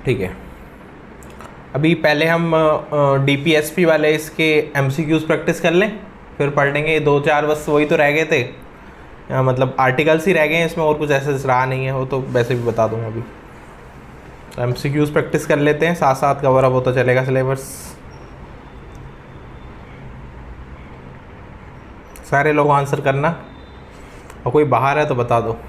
ठीक है, अभी पहले हम DPSP वाले इसके MCQs प्रैक्टिस कर लें, फिर पढ़ लेंगे 2-4, बस वही तो रह गए थे, मतलब आर्टिकल्स ही रह गए हैं इसमें, और कुछ ऐसे रहा नहीं है, वो तो वैसे भी बता दूंगा अभी। तो MCQs प्रैक्टिस कर लेते हैं, साथ साथ कवर अप होता चलेगा सिलेबस। सारे लोग आंसर करना, और कोई बाहर है तो बता दो।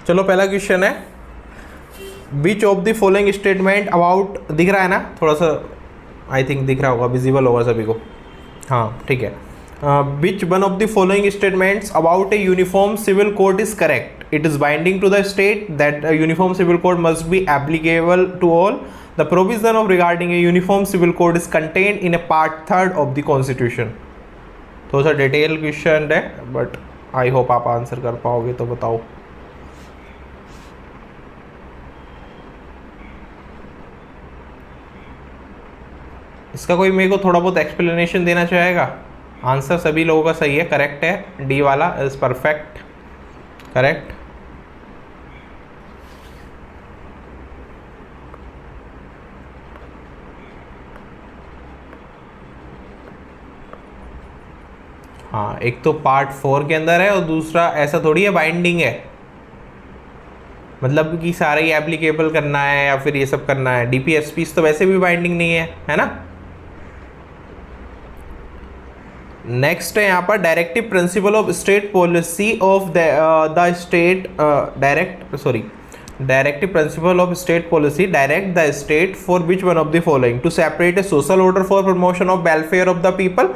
चलो पहला क्वेश्चन है, विच of the following statement about, दिख रहा है ना थोड़ा सा, आई थिंक दिख रहा होगा, विजिबल होगा सभी को, हाँ ठीक है। Which one of the following statements about a uniform civil code is correct, it is binding to the state that uniform civil code must be applicable to all, the provision of regarding a uniform civil code is contained in a part 3 of the constitution. थोड़ा सा detail question है, but I hope आप answer कर पाओगे, तो बताओ। इसका कोई मेरे को थोड़ा बहुत एक्सप्लेनेशन देना चाहेगा? आंसर सभी लोगों का सही है, करेक्ट है, डी वाला इज परफेक्ट, करेक्ट। हाँ, एक तो पार्ट 4 के अंदर है, और दूसरा ऐसा थोड़ी है बाइंडिंग है, मतलब कि सारा ही एप्लीकेबल करना है या फिर ये सब करना है। DPSP तो वैसे भी बाइंडिंग नहीं है ना। नेक्स्ट है यहाँ पर, directive principle of state policy of the state, directive principle of state policy direct the state for which one of the following, to separate a social order for promotion of welfare of the people,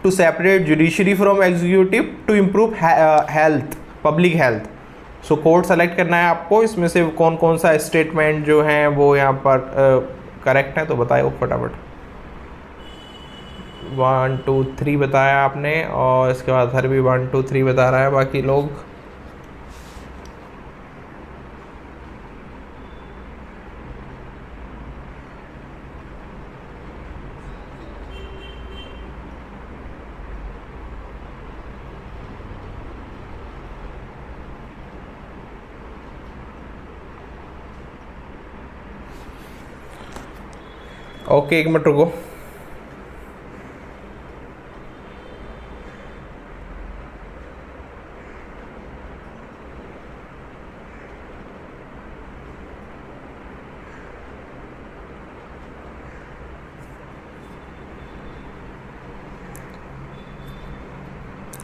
to separate judiciary from executive, to improve health, public health. So code select करना है आपको, इसमें से कौन कौन सा statement जो है वो यहाँ पर करेक्ट है, तो बताओ फटाफट। 1 2 3 बताया आपने, और इसके बाद हर भी 1 2 3 बता रहा है, बाकी लोग ओके, एक मिनट रुको।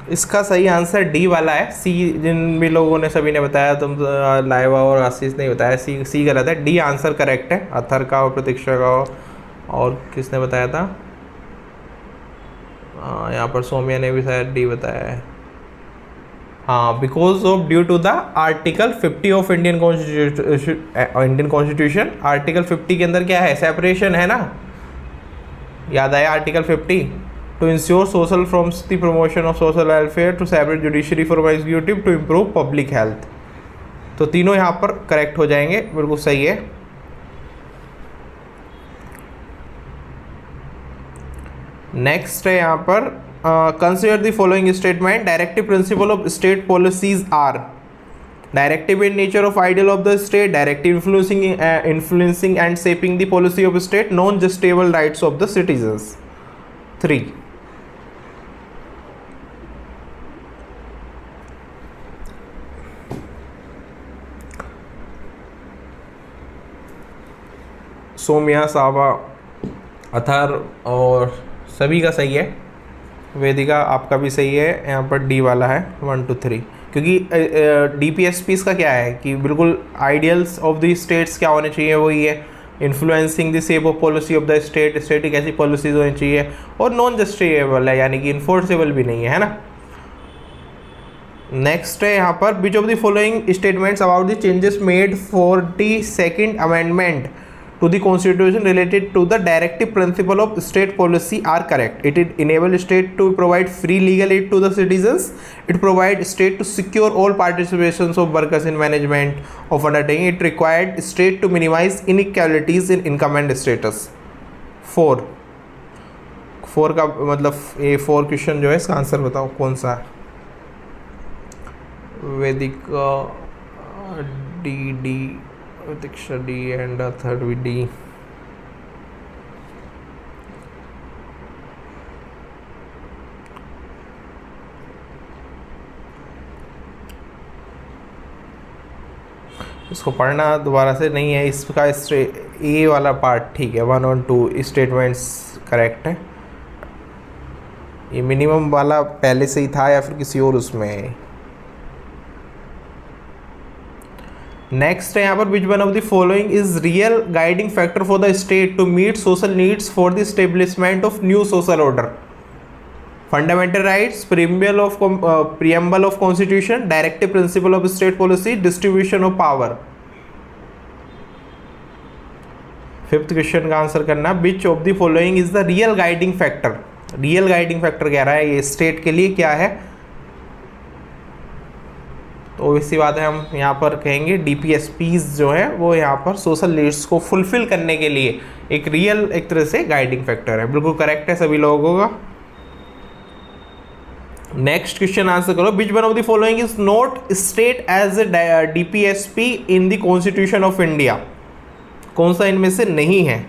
इसका सही आंसर डी वाला है। सी जिन भी लोगों ने सभी ने बताया, तुम लाइवा और आशीष ने बताया, सी गलत है, डी आंसर करेक्ट है। अथर का और प्रतीक्षा का और किसने बताया था, यहाँ पर सौम्या ने भी शायद डी बताया है। हाँ, because of due to the article 50 of Indian constitution. Article 50 के अंदर क्या है, सेपरेशन है ना, याद आया article 50, to ensure social forms the promotion of social welfare, to separate judiciary from executive, to improve public health. तो तीनों यहाँ पर करेक्ट हो जाएंगे, बिल्कुल सही है। नेक्स्ट है यहाँ पर, consider the following statement, directive principle of state policies are directive in nature of ideal of the state, directive influencing and shaping the policy of state, non justiciable rights of the citizens. 3 सोम्या, सावा, अथर और सभी का सही है। वेदिका आपका भी सही है, यहाँ पर डी वाला है 1 2 3, क्योंकि DPSP का क्या है कि बिल्कुल आइडियल्स ऑफ द स्टेट्स क्या होने चाहिए, वही है influencing the shape of policy of the state, state की कैसी पॉलिसीज होनी चाहिए, और नॉन जस्टिफिएबल है, यानी कि इन्फोर्सेबल भी नहीं है ना। नेक्स्ट है यहाँ पर, which of the following statements about the changes made for the second amendment to the constitution related to the directive principle of state policy are correct. It enable state to provide free legal aid to the citizens. It provide state to secure all participations of workers in management of undertaking. It required state to minimize inequalities in income and status. 4 का मतलब ये 4 question जो है इसका answer बताओ कौन सा है? वेदिका D Diksha D and third with D. इसको पढ़ना दोबारा से नहीं है, इसका ए वाला पार्ट ठीक है, 1 और 2 स्टेटमेंट्स करेक्ट है। ये मिनिमम वाला पहले से ही था या फिर किसी और उसमें है? नेक्स्ट है यहाँ पर which one of the following is real guiding factor for the state to meet social needs for the establishment of new social order? Fundamental rights, preamble of constitution, directive principle of state policy, distribution of power. 5th question का answer करना, which of the following is the real guiding factor? Real guiding factor कह रहा है ये state के लिए क्या है, तो इसी बात है हम यहाँ पर कहेंगे DPSPs जो है वो यहाँ पर सोशल नीड्स को फुलफिल करने के लिए एक रियल एक तरह से गाइडिंग फैक्टर है। बिल्कुल करेक्ट है सभी लोगों का। नेक्स्ट क्वेश्चन आंसर करो, which one of the following is not state as a DPSP in the constitution of India? कौन सा इनमें से नहीं है?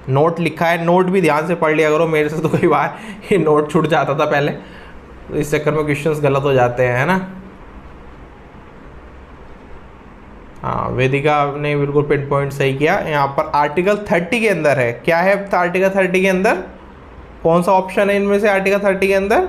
नोट लिखा है, नोट भी ध्यान से पढ़ लिया करो, मेरे से तो कई बार ये नोट छूट जाता था पहले, तो इस चक्कर में क्वेश्चंस गलत हो जाते हैं, है ना। हाँ, वेदिका ने बिल्कुल पिन पॉइंट सही किया। यहाँ पर आर्टिकल 30 के अंदर है, क्या है आर्टिकल 30 के अंदर? कौन सा ऑप्शन है इनमें से आर्टिकल 30 के अंदर?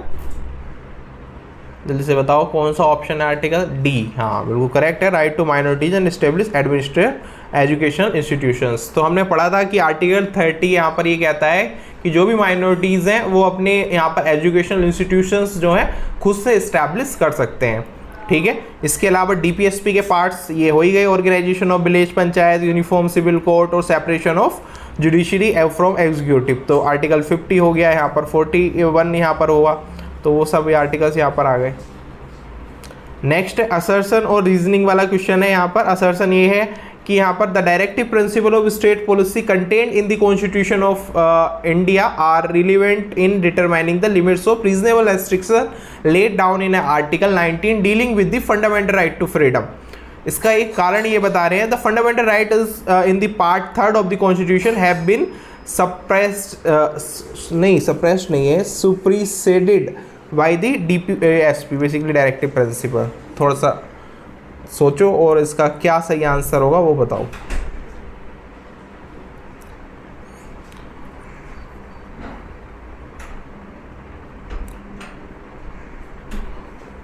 जल्दी से बताओ कौन सा ऑप्शन है? Article D. हाँ बिल्कुल करेक्ट है, right to minorities and establish administrative educational institutions. तो हमने पढ़ा था कि आर्टिकल 30 यहाँ पर ये कहता है कि जो भी माइनॉरिटीज़ हैं वो अपने यहाँ पर एजुकेशनल इंस्टीट्यूशंस जो हैं खुद से इस्टेब्लिश कर सकते हैं, ठीक है। इसके अलावा DPSP के पार्ट्स ये हो ही गए, organisation of village panchayat, uniform civil court और separation of judiciary from executive. तो आर्टिकल 50 हो गया, यहाँ पर 41 यहाँ पर हुआ, तो वो सब आर्टिकल्स यहाँ पर आ गए। नेक्स्ट असर्शन और रीजनिंग वाला क्वेश्चन है। यहाँ पर असर्शन ये है कि यहाँ पर the directive principle of state policy contained in the constitution of India are relevant in determining the limits of reasonable restriction laid down in article 19 dealing with the fundamental right to freedom. इसका एक कारण ये बता रहे हैं, the fundamental right is in the part 3 of the constitution have been suppressed नहीं है, superseded by the DPSP, basically directive principle. थोड़ा सा सोचो और इसका क्या सही आंसर होगा वो बताओ।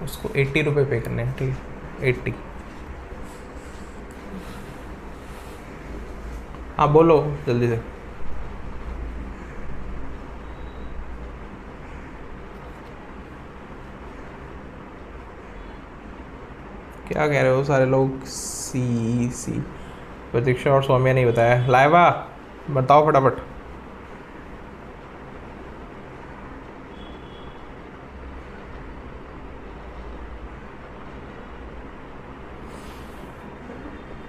उसको 80 रुपये पे करने हैं, ठीक है 80। हाँ बोलो जल्दी से। क्या कह रहे हो सारे लोग? सी प्रतीक्षा और सौम्या नहीं बताया। लाइवा बताओ फटाफट।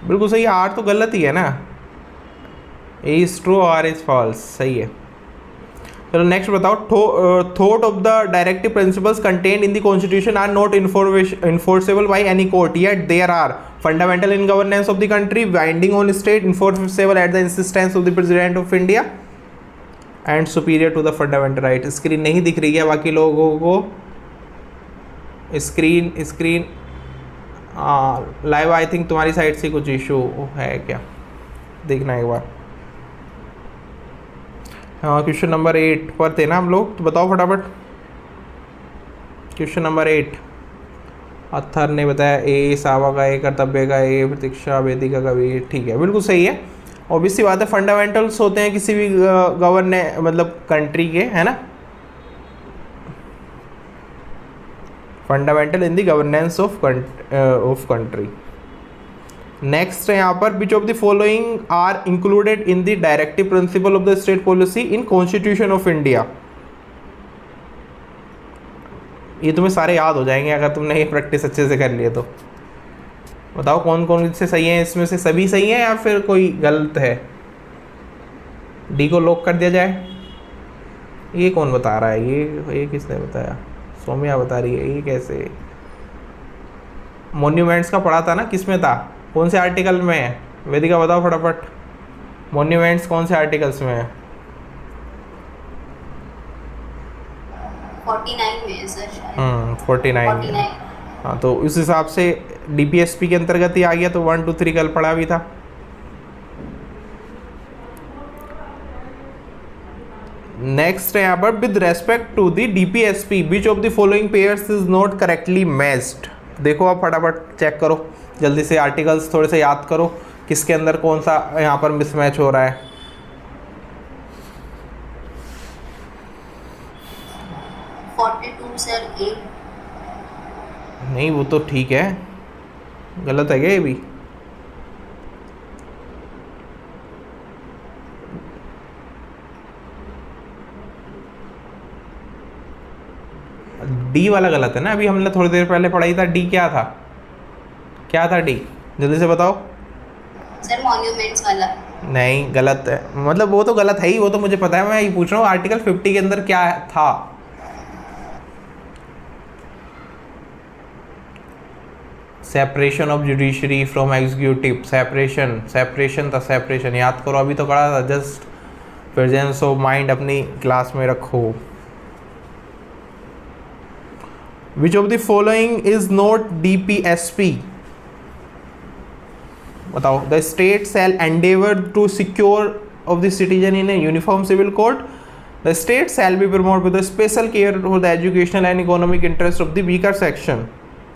बिल्कुल सही, आर तो गलत ही है ना। A is true, R is false, सही है। चलो नेक्स्ट बताओ, thought of the directive principles contained in the constitution are not enforceable by any court, yet there are fundamental in governance of the country, binding on state, enforceable at the insistence of the president of India and superior to the fundamental right। Screen नहीं दिख रही है बाकी लोगों को? Screen live I think तुम्हारी side से कुछ इशू है क्या, देखना एक बार। हाँ क्वेश्चन नंबर 8 पर थे ना हम लोग, तो बताओ फटाफट। क्वेश्चन नंबर 8 अत्थर ने बताया ए, सावा का ए, कर्तव्य का ए, प्रतीक्षा वेदिका का भी, ठीक है बिल्कुल सही है। ऑब्वियसली बात है, फंडामेंटल्स होते हैं किसी भी गवर्ने मतलब कंट्री के, है ना। Fundamental in the governance of country. Next है यहाँ पर, which of the following are included in the directive principle of the state policy in constitution of India. ये तुम्हें सारे याद हो जाएंगे अगर तुमने ये प्रैक्टिस अच्छे से कर लिए तो। बताओ कौन कौन से सही हैं, इसमें से सभी सही हैं या फिर कोई गलत है। डी को लॉक कर दिया जाए। ये कौन बता रहा है, ये किसने बताया, सौम्या बता रही है। ये कैसे, मॉन्यूमेंट्स का पढ़ा था ना, किस में था, कौन से आर्टिकल में है, वेदिका बताओ फटाफट। मॉन्यूमेंट्स कौन से आर्टिकल्स में है? 49 में है सर शायद। 49। हाँ, तो उस हिसाब से डीपीएसपी के अंतर्गत ही आ गया, तो 1 2 3 कल पढ़ा भी था। नेक्स्ट है यहाँ पर, with respect to the DPSP which of the following pairs is not correctly matched. देखो आप फटाफट चेक करो जल्दी से, आर्टिकल्स थोड़े से याद करो किसके अंदर कौन सा यहाँ पर मिसमैच हो रहा है। 42 सर ए। नहीं वो तो ठीक है, गलत है क्या ये भी? डी वाला गलत है ना, अभी हमने थोड़ी देर पहले पढ़ाई था। डी क्या था, क्या था डी, जल्दी से बताओ। सर मॉन्यूमेंट्स वाला। नहीं गलत है, मतलब वो तो गलत है ही, वो तो मुझे पता है, मैं ये पूछ रहा हूँ आर्टिकल 50 के अंदर क्या था। Separation of judiciary from executive, separation था, सेपरेशन याद करो, अभी तो करा था। जस्ट प्रेजेंस ऑफ माइंड अपनी क्लास में रखो। Which of the following is not DPSP, बताओ। The state shall endeavour to secure of the citizen in a uniform civil code. The state shall be promote with special care for the educational and economic interest of the weaker section.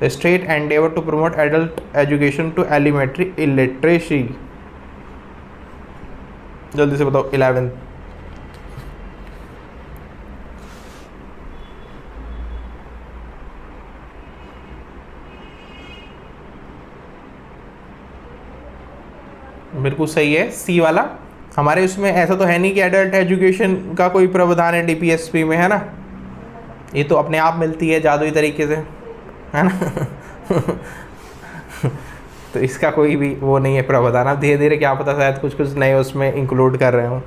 The state endeavour to promote adult education to elementary illiteracy. जल्दी से बताओ 11। बिल्कुल सही है, सी वाला। हमारे उसमें ऐसा तो है नहीं कि एडल्ट एजुकेशन का कोई प्रावधान है डीपीएसपी में, है ना, ये तो अपने आप मिलती है जादुई तरीके से, है ना। तो इसका कोई भी वो नहीं है प्रावधान। अब धीरे धीरे क्या पता शायद कुछ कुछ नए उसमें इंक्लूड कर रहे हो,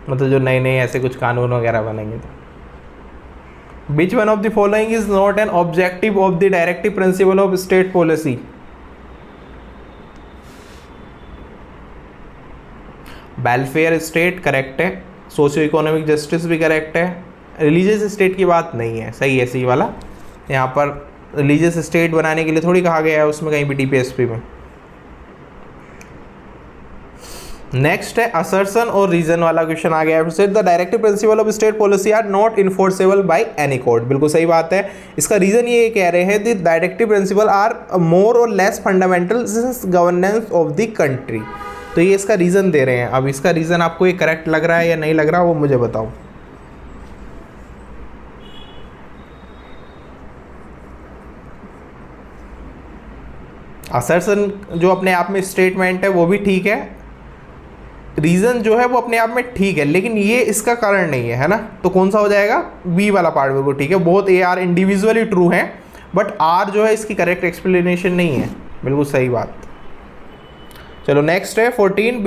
मतलब जो नए नए ऐसे कुछ कानून वगैरह बनेंगे। तो विच one of the following is not an objective of the directive principle of state policy. Welfare state correct है, सोशियो इकोनॉमिक जस्टिस भी करेक्ट है, रिलीजियस स्टेट की बात नहीं है, सही है सी वाला। यहाँ पर रिलीजियस स्टेट बनाने के लिए थोड़ी कहा गया है उसमें कहीं भी डीपीएसपी में। नेक्स्ट है असर्शन और रीजन वाला क्वेश्चन आ गया है। फिर the directive principle of state policy are not enforceable by any court. बिल्कुल सही बात है। इसका रीजन ये कह रहे हैं the directive principle are more or less fundamental governance of the country. तो ये इसका रीज़न दे रहे हैं। अब इसका रीज़न आपको ये करेक्ट लग रहा है या नहीं लग रहा, वो मुझे बताओ। असर्शन जो अपने आप में स्टेटमेंट है वो भी ठीक है, रीज़न जो है वो अपने आप में ठीक है, लेकिन ये इसका कारण नहीं है, है ना। तो कौन सा हो जाएगा, बी वाला पार्ट बिल्कुल ठीक है। Both A R individually true हैं, बट आर जो है इसकी करेक्ट एक्सप्लेनेशन नहीं है। बिल्कुल सही बात। चलो नेक्स्ट है 14।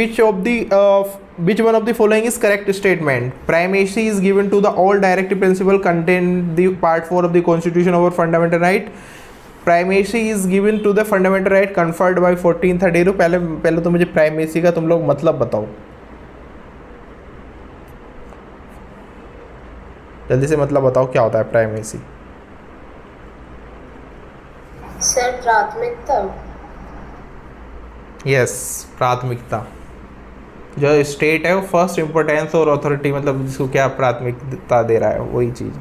Which one of the following is correct statement. Primacy is given to the all directive principle contain the part 4 of the constitution over fundamental right. Primacy is given to the fundamental right conferred by 1432। पहले तो मुझे primacy का तुम लोग मतलब बताओ, जल्दी से मतलब बताओ क्या होता है प्राइमेसी। सर प्राथमिकता। यस, प्राथमिकता। जो स्टेट है वो फर्स्ट इम्पोर्टेंस और अथॉरिटी, मतलब जिसको क्या प्राथमिकता दे रहा है, वही चीज़।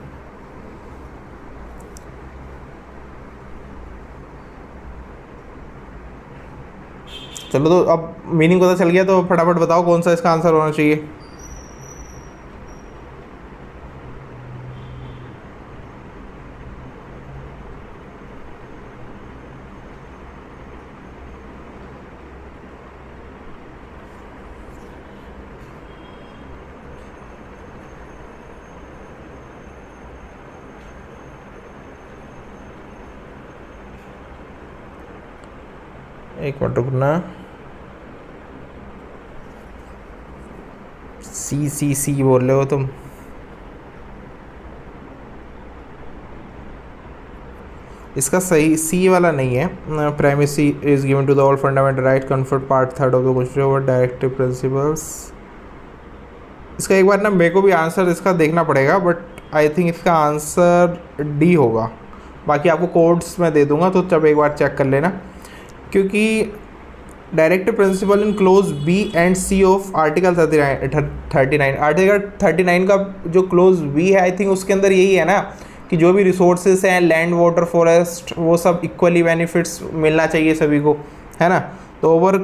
चलो तो अब मीनिंग पता चल गया, तो फटाफट बताओ कौन सा इसका आंसर होना चाहिए। एक मिनट रुकना, सी बोल रहे हो तुम। इसका सही सी वाला नहीं है। Primacy is given to the all fundamental right conferred part third of the constitution over directive principles. इसका एक बार ना मेरे को भी आंसर इसका देखना पड़ेगा, बट आई थिंक इसका आंसर डी होगा। बाकी आपको कोड्स मैं दे दूंगा, तो जब एक बार चेक कर लेना, क्योंकि directive principle in clause B and C of article 39 article 39 का जो क्लोज बी है, आई थिंक उसके अंदर यही है ना कि जो भी रिसोर्सेज हैं, लैंड, वाटर, फॉरेस्ट, वो सब इक्वली बेनिफिट्स मिलना चाहिए सभी को, है ना। तो over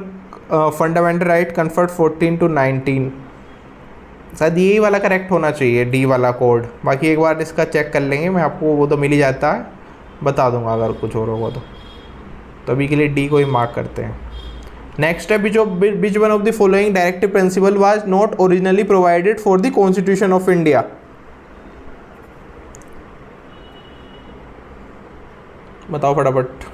fundamental right confer 14 to 19, शायद यही वाला करेक्ट होना चाहिए, डी वाला कोड। बाकी एक बार इसका चेक कर लेंगे, मैं आपको वो तो मिल ही जाता है, बता दूंगा अगर कुछ और होगा तो अभी के लिए डी को ही मार्क करते हैं। नेक्स्ट है which one of the following directive principle was not originally provided for the constitution of India. बताओ फटाफट।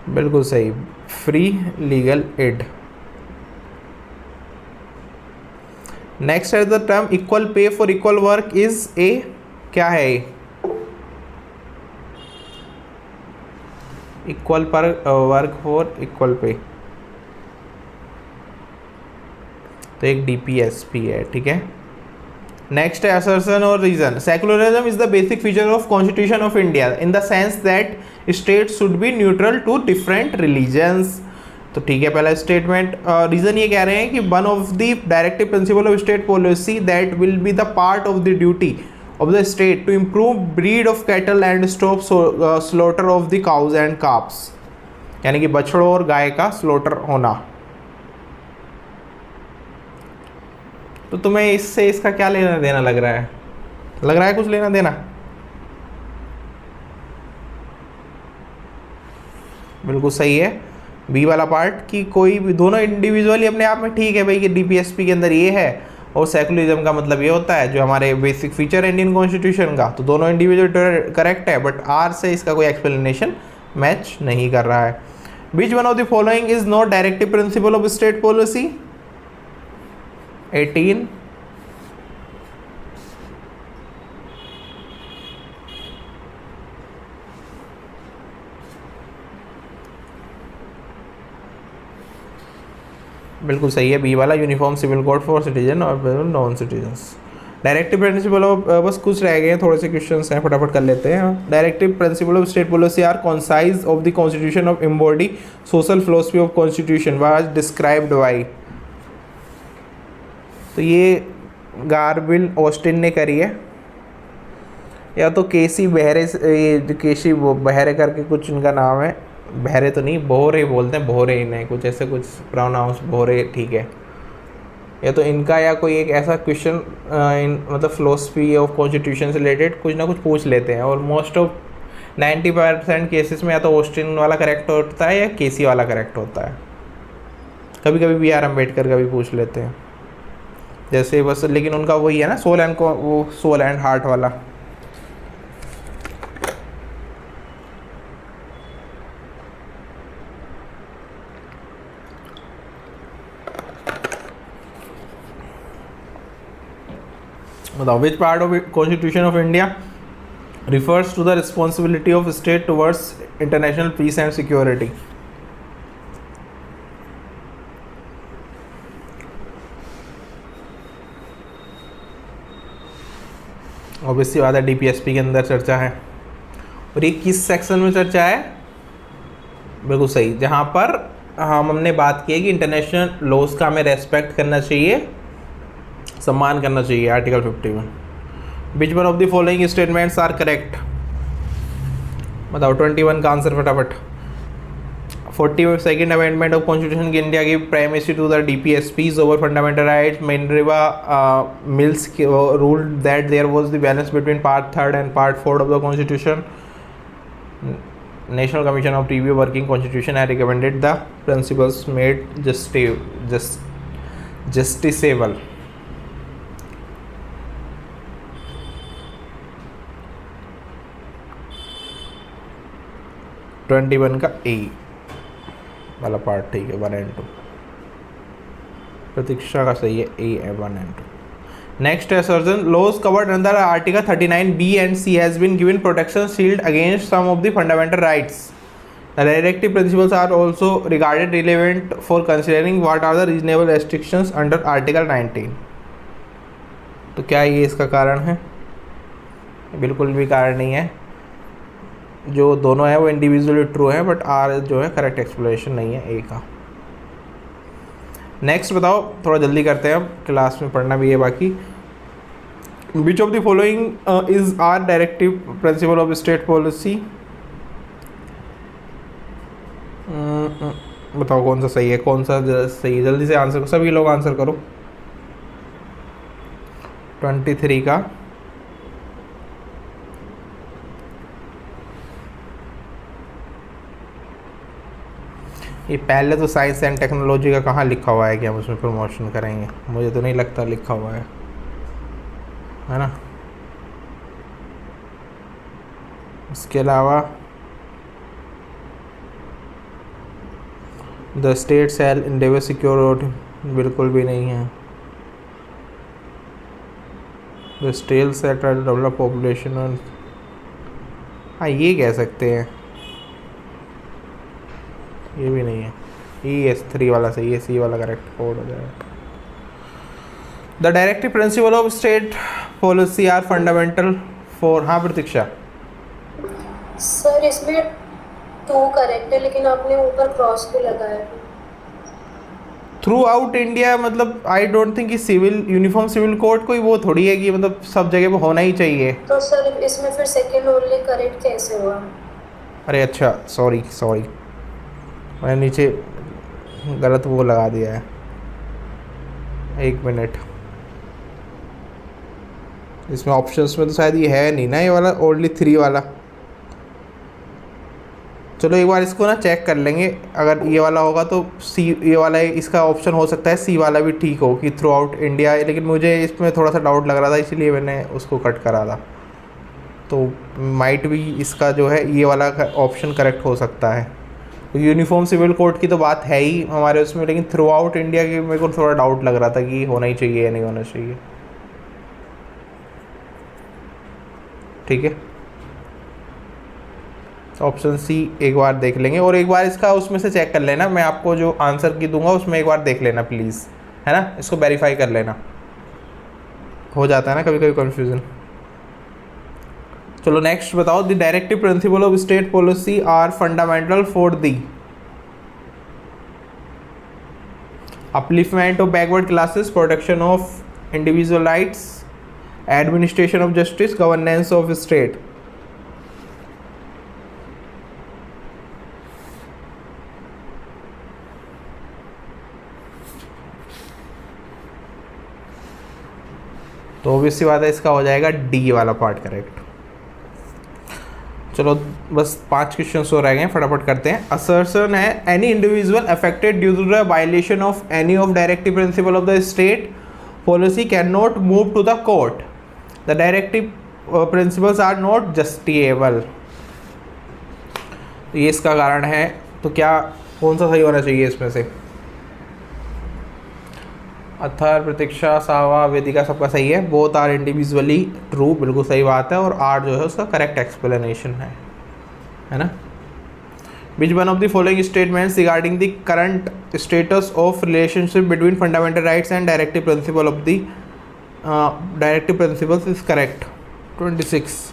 बिल्कुल सही, फ्री लीगल एड। नेक्स्ट है the term equal pay for equal work is a, क्या है ये? इक्वल पर वर्क फॉर इक्वल पे, तो एक डीपीएसपी है, ठीक है। नेक्स्ट है असर्शन और reason. Secularism is the basic feature of constitution of India in the sense that state should be neutral to different religions. तो ठीक है, पहला स्टेटमेंट। रीजन ये कह रहे हैं कि one of the directive principle of state policy that will be the part of the duty of the state to improve breed of cattle and stop slaughter of the cows and calves, यानी कि बछड़ों और गाय का slaughter होना। तो तुम्हें इससे इसका क्या लेना देना लग रहा है? लग रहा है कुछ लेना देना? बिल्कुल सही है बी वाला पार्ट, कि कोई भी दोनों इंडिविजुअली अपने आप में ठीक है भाई कि डीपीएसपी के अंदर ये है, और सेकुलरिज्म का मतलब ये होता है जो हमारे बेसिक फीचर है इंडियन कॉन्स्टिट्यूशन का। तो दोनों इंडिविजुअल करेक्ट है, बट आर से इसका कोई एक्सप्लेनेशन मैच नहीं कर रहा है। Which one of the following is not directive principle of state policy? 18। बिल्कुल सही है बी वाला, uniform civil code for citizen और non citizens. Directive principle of, बस कुछ रह गए हैं, थोड़े से क्वेश्चंस हैं, फटाफट कर लेते हैं। Directive principle of state policy are conscience of the constitution of embody social philosophy of constitution was described by. तो ये गार्बिल ऑस्टिन ने करी है, या तो केसी बेहरे, ये केसी बेहरे करके कुछ इनका नाम है, बहरे तो नहीं, बोहरे बोलते हैं, बोहरे इन्हें कुछ ऐसे कुछ प्रोनाउंस, बोहरे, ठीक है। या तो इनका या कोई एक ऐसा क्वेश्चन मतलब फिलोसफी ऑफ कॉन्स्टिट्यूशन से रिलेटेड कुछ ना कुछ पूछ लेते हैं, और मोस्ट ऑफ 90% केसेस में या तो ऑस्टिन वाला करेक्ट होता है या केसी वाला करेक्ट होता है। कभी कभी बी आर अम्बेडकर का भी पूछ लेते हैं जैसे, बस लेकिन उनका वही है ना सोल एंड को, वो सोल एंड हार्ट वाला। बताओ which part of constitution of India refers to the responsibility of state towards international peace and security? Obviously बात है डीपीएसपी के अंदर चर्चा है, और ये किस सेक्शन में चर्चा है? बिल्कुल सही, जहाँ पर हमने बात की है कि इंटरनेशनल लॉज का हमें रेस्पेक्ट करना चाहिए, सम्मान करना चाहिए, article 51। Which one of the following statements are correct? बताओ 21 का आंसर फटाफट। 42nd Amendment of Constitution of India gave primacy to the DPSPs over fundamental rights. Minerva Mills ruled that there was the balance between Part 3rd and Part 4th of the Constitution. National Commission of Review Working Constitution had recommended the principles made justiciable. (21) का ए वाला part ठीक है, 1 and 2. प्रतीक्षा का सही है, A 1 and 2. Next है certain laws covered under article 39B and C has been given protection shield against some of the fundamental rights. The directive principles are also regarded relevant for considering what are the reasonable restrictions under article 19. तो क्या ये इसका कारण है? बिल्कुल भी कारण नहीं है. जो दोनों है वो इंडिविजुअली ट्रू है, बट आर जो है करेक्ट एक्सप्लेनेशन नहीं है ए का. नेक्स्ट बताओ, थोड़ा जल्दी करते हैं, अब क्लास में पढ़ना भी है बाकी. Which of the following is are directive principle of state policy. बताओ कौन सा सही है, कौन सा सही है, जल्दी से आंसर करो, सभी लोग आंसर करो. 23 का ये पहले तो साइंस एंड टेक्नोलॉजी का कहाँ लिखा हुआ है कि हम उसमें प्रमोशन करेंगे, मुझे तो नहीं लगता लिखा हुआ है ना. इसके अलावा the state shall endeavour secure बिल्कुल भी नहीं है. The state set develop population, हाँ ये कह सकते हैं, ये भी नहीं है. ES3 वाला सही है, C वाला करेक्ट कोड हो जाएगा. The directive principle of state policy are fundamental for. हाँ प्रतीक्षा. सर इसमें 2 करेक्ट है, लेकिन आपने ऊपर क्रॉस भी लगाया. थ्रू आउट इंडिया मतलब आई डोंट थिंक कि सिविल यूनिफॉर्म सिविल कोड कोई वो थोड़ी है कि मतलब सब जगह पे होना ही चाहिए. तो सर इसमें फिर सेकंड ओनली करेक्ट कैसे हुआ? अरे अच्छा, सॉरी मैंने नीचे गलत वो लगा दिया है. 1 मिनट, इसमें ऑप्शंस में तो शायद ये है नहीं ना, ये वाला ओनली 3 वाला. चलो एक बार इसको ना चेक कर लेंगे, अगर ये वाला होगा तो सी, ये वाला इसका ऑप्शन हो सकता है, सी वाला भी ठीक हो कि थ्रू आउट इंडिया, लेकिन मुझे इसमें थोड़ा सा डाउट लग रहा था इसलिए मैंने उसको कट करा था. तो माइट भी इसका जो है ये वाला ऑप्शन करेक्ट हो सकता है. यूनिफॉर्म सिविल कोड की तो बात है ही हमारे उसमें, लेकिन थ्रू आउट इंडिया की मेरे को थोड़ा डाउट लग रहा था कि होना ही चाहिए या नहीं होना चाहिए. ठीक है, ऑप्शन सी एक बार देख लेंगे, और एक बार इसका उसमें से चेक कर लेना, मैं आपको जो आंसर की दूंगा उसमें एक बार देख लेना प्लीज़, है ना, इसको वेरीफाई कर लेना, हो जाता है ना कभी कभी कन्फ्यूज़न. चलो नेक्स्ट बताओ. The directive principle of state policy are fundamental for the upliftment of backward classes, protection of individual rights, administration of justice, governance of state. तो ऑब्वियस सी बात है इसका हो जाएगा डी वाला पार्ट करेक्ट. चलो बस 5 क्वेश्चंस हो रह गए हैं, फटाफट करते हैं. असर्शन है any individual affected due to the violation of any of directive principle of the state policy can not move to the court. The directive principles are not justiciable. ये इसका कारण है. तो क्या कौन सा सही होना चाहिए इसमें से? अथर, प्रतीक्षा, सावा, वेदिका सबका सही है. बोथ आर इंडिविजुअली ट्रू, बिल्कुल सही बात है, और आर जो है उसका करेक्ट एक्सप्लेनेशन है ना. विच one of the following statements regarding the current status of relationship between fundamental rights and directive principle of the directive principles is correct? 26.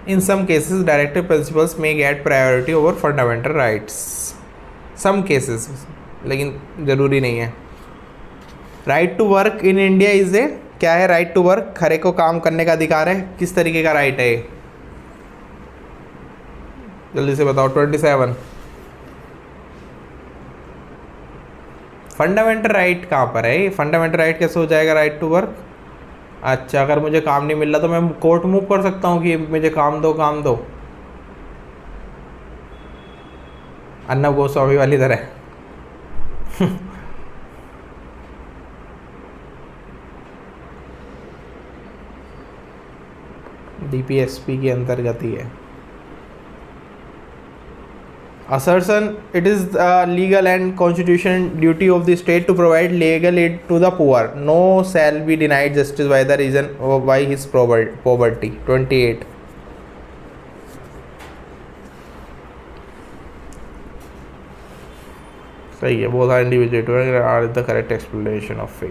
In some cases, directive principles may get priority over fundamental rights. Some cases, लेकिन ज़रूरी नहीं है। Right to work in India is a, क्या है right to work? हर एक को काम करने का अधिकार है। किस तरीके का राइट है ये? जल्दी से बताओ। 27 फंडामेंटल राइट कहाँ पर है? फंडामेंटल राइट कैसे हो जाएगा राइट टू वर्क? अच्छा, अगर मुझे काम नहीं मिल रहा तो मैं कोर्ट मूव कर सकता हूँ कि मुझे काम दो, काम दो। अर्नब गोस्वामी वाली तरह। डीपीएसपी के अंतर्गत ही है। Assertion, it is the legal and constitutional duty of the state to provide legal aid to the poor. No shall be denied justice by the reason of by his poverty. 28. सही है। Both are individual are the correct explanation of fee.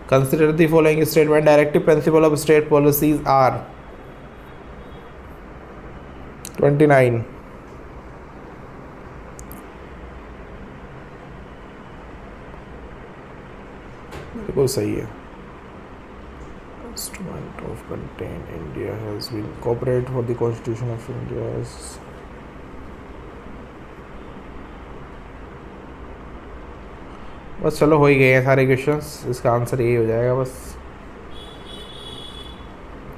Consider the following statement. Directive principle of state policies are 29. बिल्कुल सही है। Instrument of content India has been incorporated for the Constitution of India as बस चलो हो ही गए हैं सारे क्वेश्चंस। इसका आंसर यही हो जाएगा बस।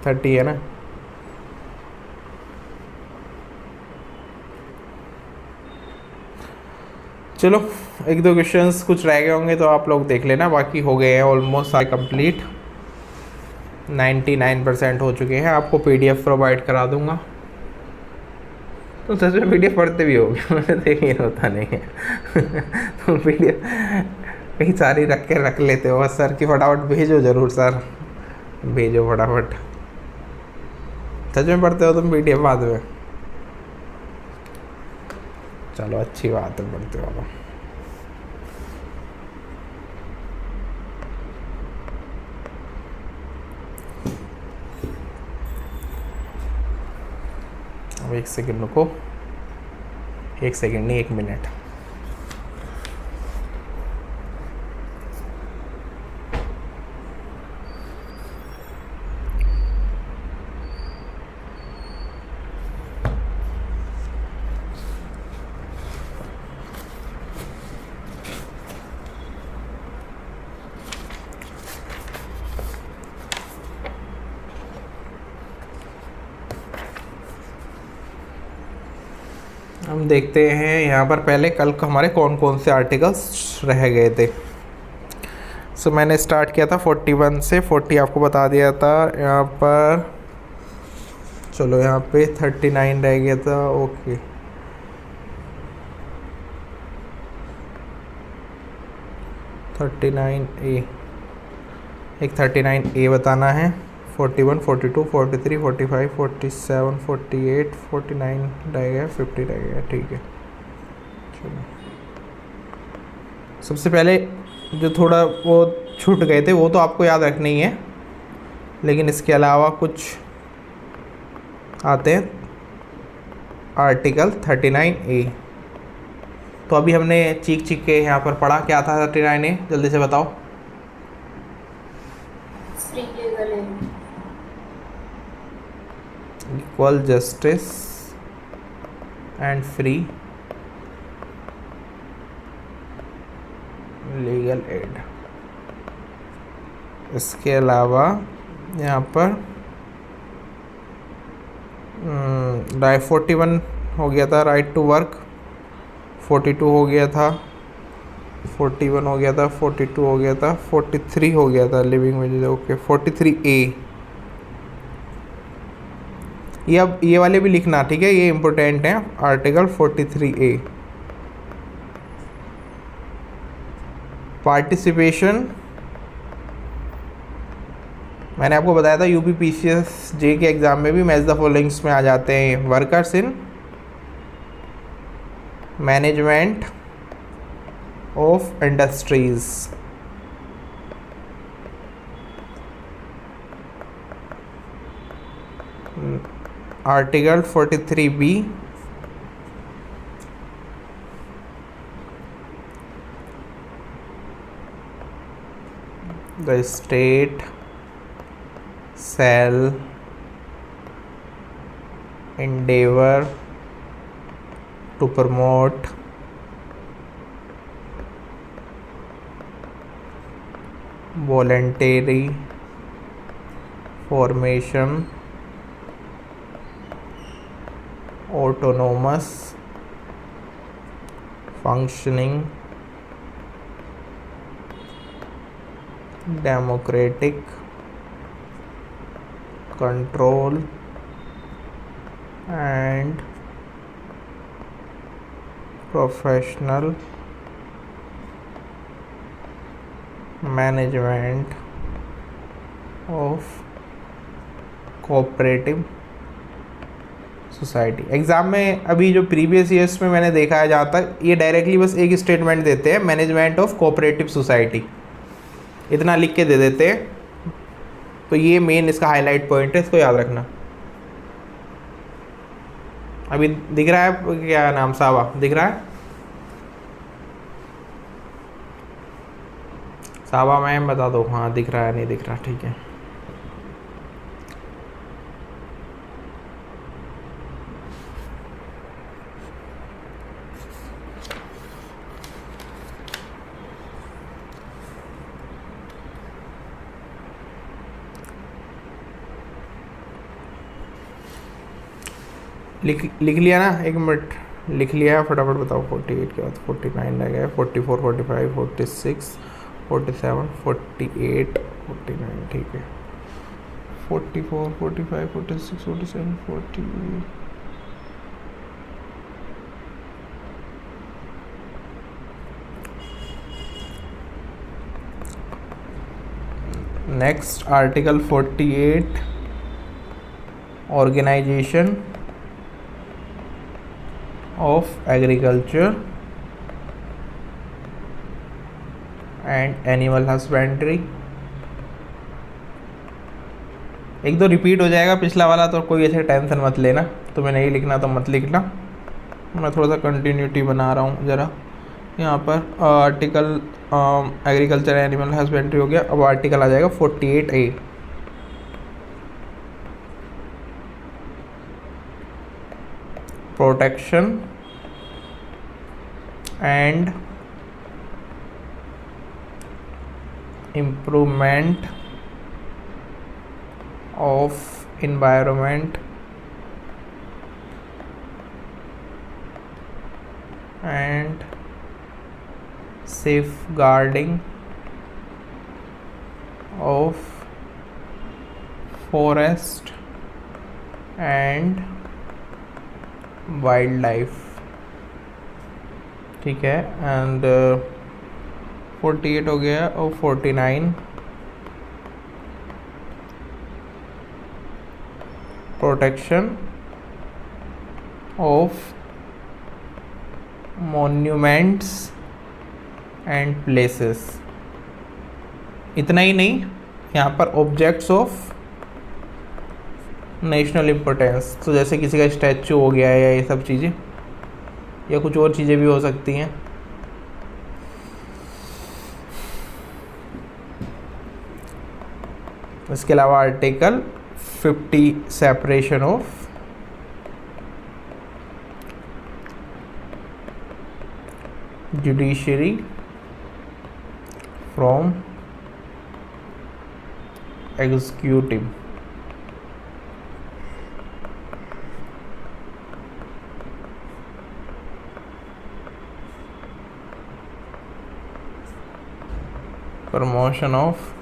30 है ना? चलो एक दो क्वेश्चंस कुछ रह गए होंगे तो आप लोग देख लेना, बाकी हो गए हैं ऑलमोस्ट सारे कंप्लीट। 99% हो चुके हैं। आपको पीडीएफ प्रोवाइड करा दूंगा। तो सच में पीडीएफ पढ़ते भी होगे, मैंने देखिए होता नहीं है। तो पीडीएफ कहीं सारी रख लेते हो। सर की फटाफट भेजो ज़रूर सर, भेजो फटाफट। सच में पढ़ते हो तुम पीडीएफ बाद में? चलो अच्छी बात है, पढ़ते हो। अब 1 सेकंड रुको। 1 सेकंड नहीं, 1 मिनट। हम देखते हैं यहाँ पर पहले कल को हमारे कौन कौन से आर्टिकल्स रह गए थे। सो मैंने स्टार्ट किया था 41 से 40 आपको बता दिया था। यहाँ पर चलो यहाँ पे 39 रह गया था। ओके, एक 39A बताना है। 41, 42, 43, 45, 47, 48, 49 रह गया, 50 रह गया। ठीक है, चलो सबसे पहले जो थोड़ा वो छूट गए थे वो तो आपको याद रखने ही है, लेकिन इसके अलावा कुछ आते हैं। आर्टिकल 39A तो अभी हमने चीख के यहाँ पर पढ़ा। क्या था 39A? जल्दी से बताओ। Free legal aid, equal justice and free legal aid. इसके अलावा यहाँ पर 41 हो गया था राइट टू वर्क, 42 हो गया था, 41 हो गया था, 42 हो गया था, 43 हो गया था लिविंग वेजेस। ओके, 43A ये अब ये वाले भी लिखना, ठीक है, ये इम्पोर्टेंट है। Article 43A participation. मैंने आपको बताया था यूपीपीसीएस जे के एग्ज़ाम में भी मैच द फॉलोइंग्स में आ जाते हैं। Workers in management of industries, article 43B the state shall endeavor to promote voluntary formation, autonomous functioning, democratic control and professional management of cooperative society. Exam में अभी जो previous years में मैंने देखा है, जहाँ तक ये डायरेक्टली बस एक स्टेटमेंट देते हैं, मैनेजमेंट ऑफ कोऑपरेटिव सोसाइटी, इतना लिख के दे देते हैं। तो ये मेन इसका हाईलाइट पॉइंट है, इसको याद रखना। अभी दिख रहा है क्या नाम, सावा दिख रहा है? सावा मैम बता दो, हाँ दिख रहा है नहीं दिख रहा, ठीक है। लिख लिया ना? एक मिनट, लिख लिया फटाफट बताओ। 48 के बाद 49 रह गया, 44, 45, 46, 47, 48, 49, ठीक है। 44, 45, 46, 47, 48। Next article 48, organisation of agriculture and animal husbandry. एक दो रिपीट हो जाएगा पिछला वाला, तो कोई ऐसे टेंशन मत लेना। तुम्हें नहीं लिखना तो मत लिखना, मैं थोड़ा सा कंटिन्यूटी बना रहा हूँ ज़रा। यहाँ पर आर्टिकल एग्रीकल्चर एनिमल हस्बेंड्री हो गया। अब आर्टिकल आ जाएगा 48A, protection and improvement of environment and safeguarding of forest and wildlife, ठीक है। एंड 48 हो गया और 49, protection of monuments and places. इतना ही नहीं, यहाँ पर ऑब्जेक्ट्स ऑफ नेशनल इम्पोर्टेंस, तो जैसे किसी का स्टैचू हो गया या ये सब चीज़ें, या कुछ और चीज़ें भी हो सकती हैं। इसके अलावा article 50, separation of judiciary from executive. Promotion of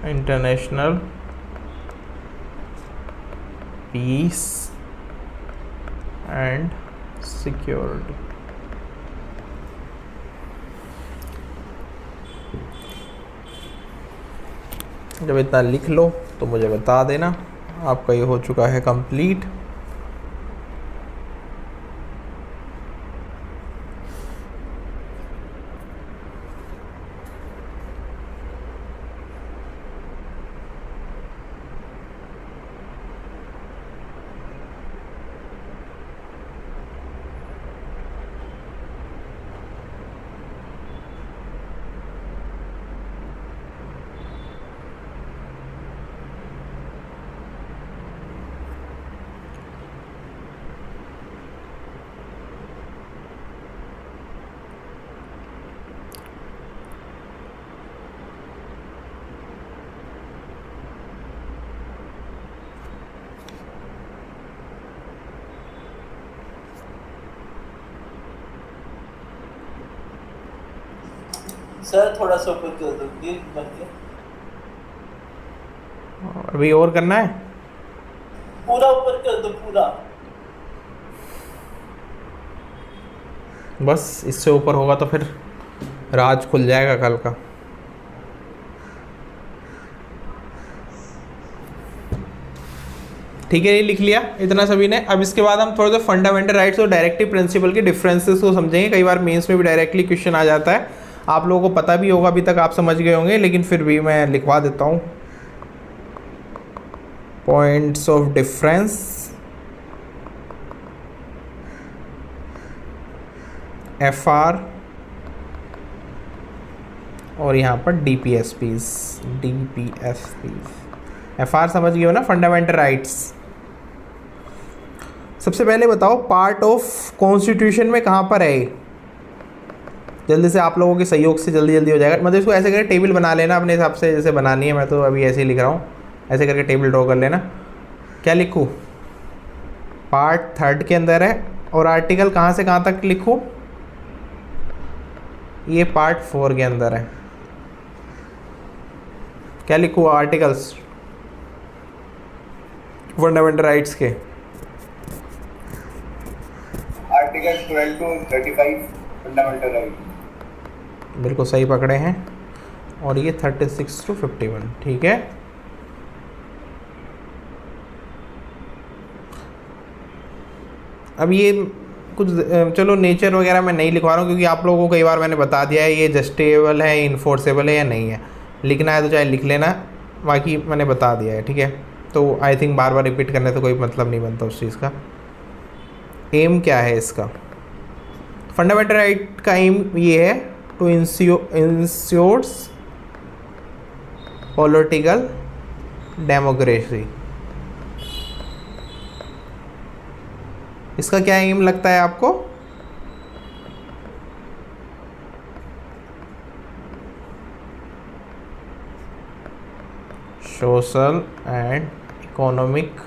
international peace and security. जब इतना लिख लो तो मुझे बता देना। आपका ये हो चुका है कंप्लीट। सर थोड़ा सा ऊपर कर दो ये बन गया। अभी और करना है? पूरा ऊपर कर दो पूरा। बस इससे ऊपर होगा तो फिर राज खुल जाएगा कल का। ठीक है, ये लिख लिया इतना सभी ने। अब इसके बाद हम थोड़ा सा फंडामेंटल राइट्स और डायरेक्टिव प्रिंसिपल के डिफरेंसेस को समझेंगे। कई बार मेंस में भी डायरेक्टली क्वेश्चन आ जाता है, आप लोगों को पता भी होगा, अभी तक आप समझ गए होंगे, लेकिन फिर भी मैं लिखवा देता हूँ। पॉइंट्स ऑफ डिफरेंस, FR और यहाँ पर DPSPs। FR समझ गए हो ना, फंडामेंटल राइट्स। सबसे पहले बताओ पार्ट ऑफ कॉन्स्टिट्यूशन में कहाँ पर है? जल्दी से आप लोगों के सहयोग से जल्दी जल्दी हो जाएगा। मतलब इसको ऐसे करके टेबल बना लेना अपने हिसाब से, जैसे बनानी है, मैं तो अभी ऐसे ही लिख रहा हूँ। ऐसे करके टेबल ड्रॉ कर लेना। क्या लिखूँ? पार्ट 3 के अंदर है। और आर्टिकल कहाँ से कहाँ तक लिखूँ? ये पार्ट 4 के अंदर है। क्या लिखूँ आर्टिकल्स फंडामेंटल राइट्स के? Article 12 to 35 fundamental right. बिल्कुल सही पकड़े हैं। और ये 36 to 51, ठीक है। अब ये कुछ चलो नेचर वगैरह मैं नहीं लिखवा रहा हूँ, क्योंकि आप लोगों को कई बार मैंने बता दिया है ये जस्टिफिएबल है, इन्फोर्सेबल है या नहीं है। लिखना है तो चाहे लिख लेना, बाकी मैंने बता दिया है, ठीक है। तो I think bar bar repeat करने से कोई मतलब नहीं बनता उस चीज़ का। एम क्या है इसका? फंडामेंटल राइट का एम ये है टू इंश्योर्स पॉलिटिकल डेमोक्रेसी। इसका क्या एम लगता है आपको? सोशल एंड इकोनॉमिक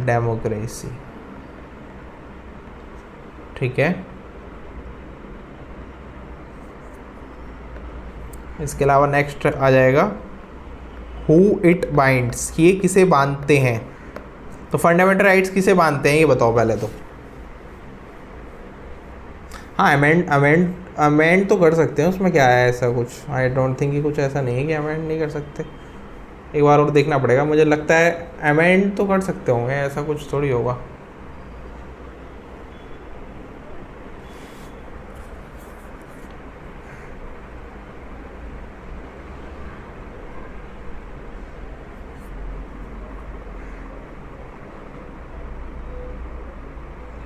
डेमोक्रेसी, ठीक है। इसके अलावा नेक्स्ट आ जाएगा हु इट बाइंड्स, ये किसे बांधते हैं। तो फंडामेंटल राइट्स किसे बांधते हैं ये बताओ पहले तो। हाँ, अमेंड तो कर सकते हैं, उसमें क्या है ऐसा कुछ। आई डोंट थिंक कि कुछ ऐसा नहीं है कि अमेंड नहीं कर सकते। एक बार और देखना पड़ेगा, मुझे लगता है अमेंड तो कर सकते होंगे, ऐसा कुछ थोड़ी होगा।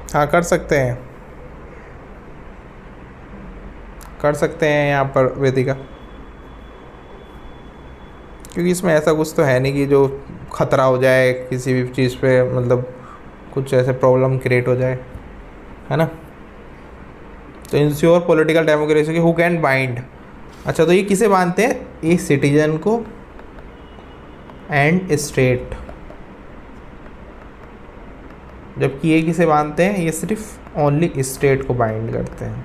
हाँ कर सकते हैं, कर सकते हैं यहाँ पर वेदिका, क्योंकि इसमें ऐसा कुछ तो है नहीं कि जो ख़तरा हो जाए किसी भी चीज़ पे, मतलब कुछ ऐसे प्रॉब्लम क्रिएट हो जाए, है ना। तो इंश्योर पॉलिटिकल डेमोक्रेसी की हु कैन बाइंड। अच्छा, तो ये किसे बांधते हैं? ये सिटीजन को एंड स्टेट। जबकि ये किसे बांधते हैं? ये सिर्फ ओनली स्टेट को बाइंड करते हैं।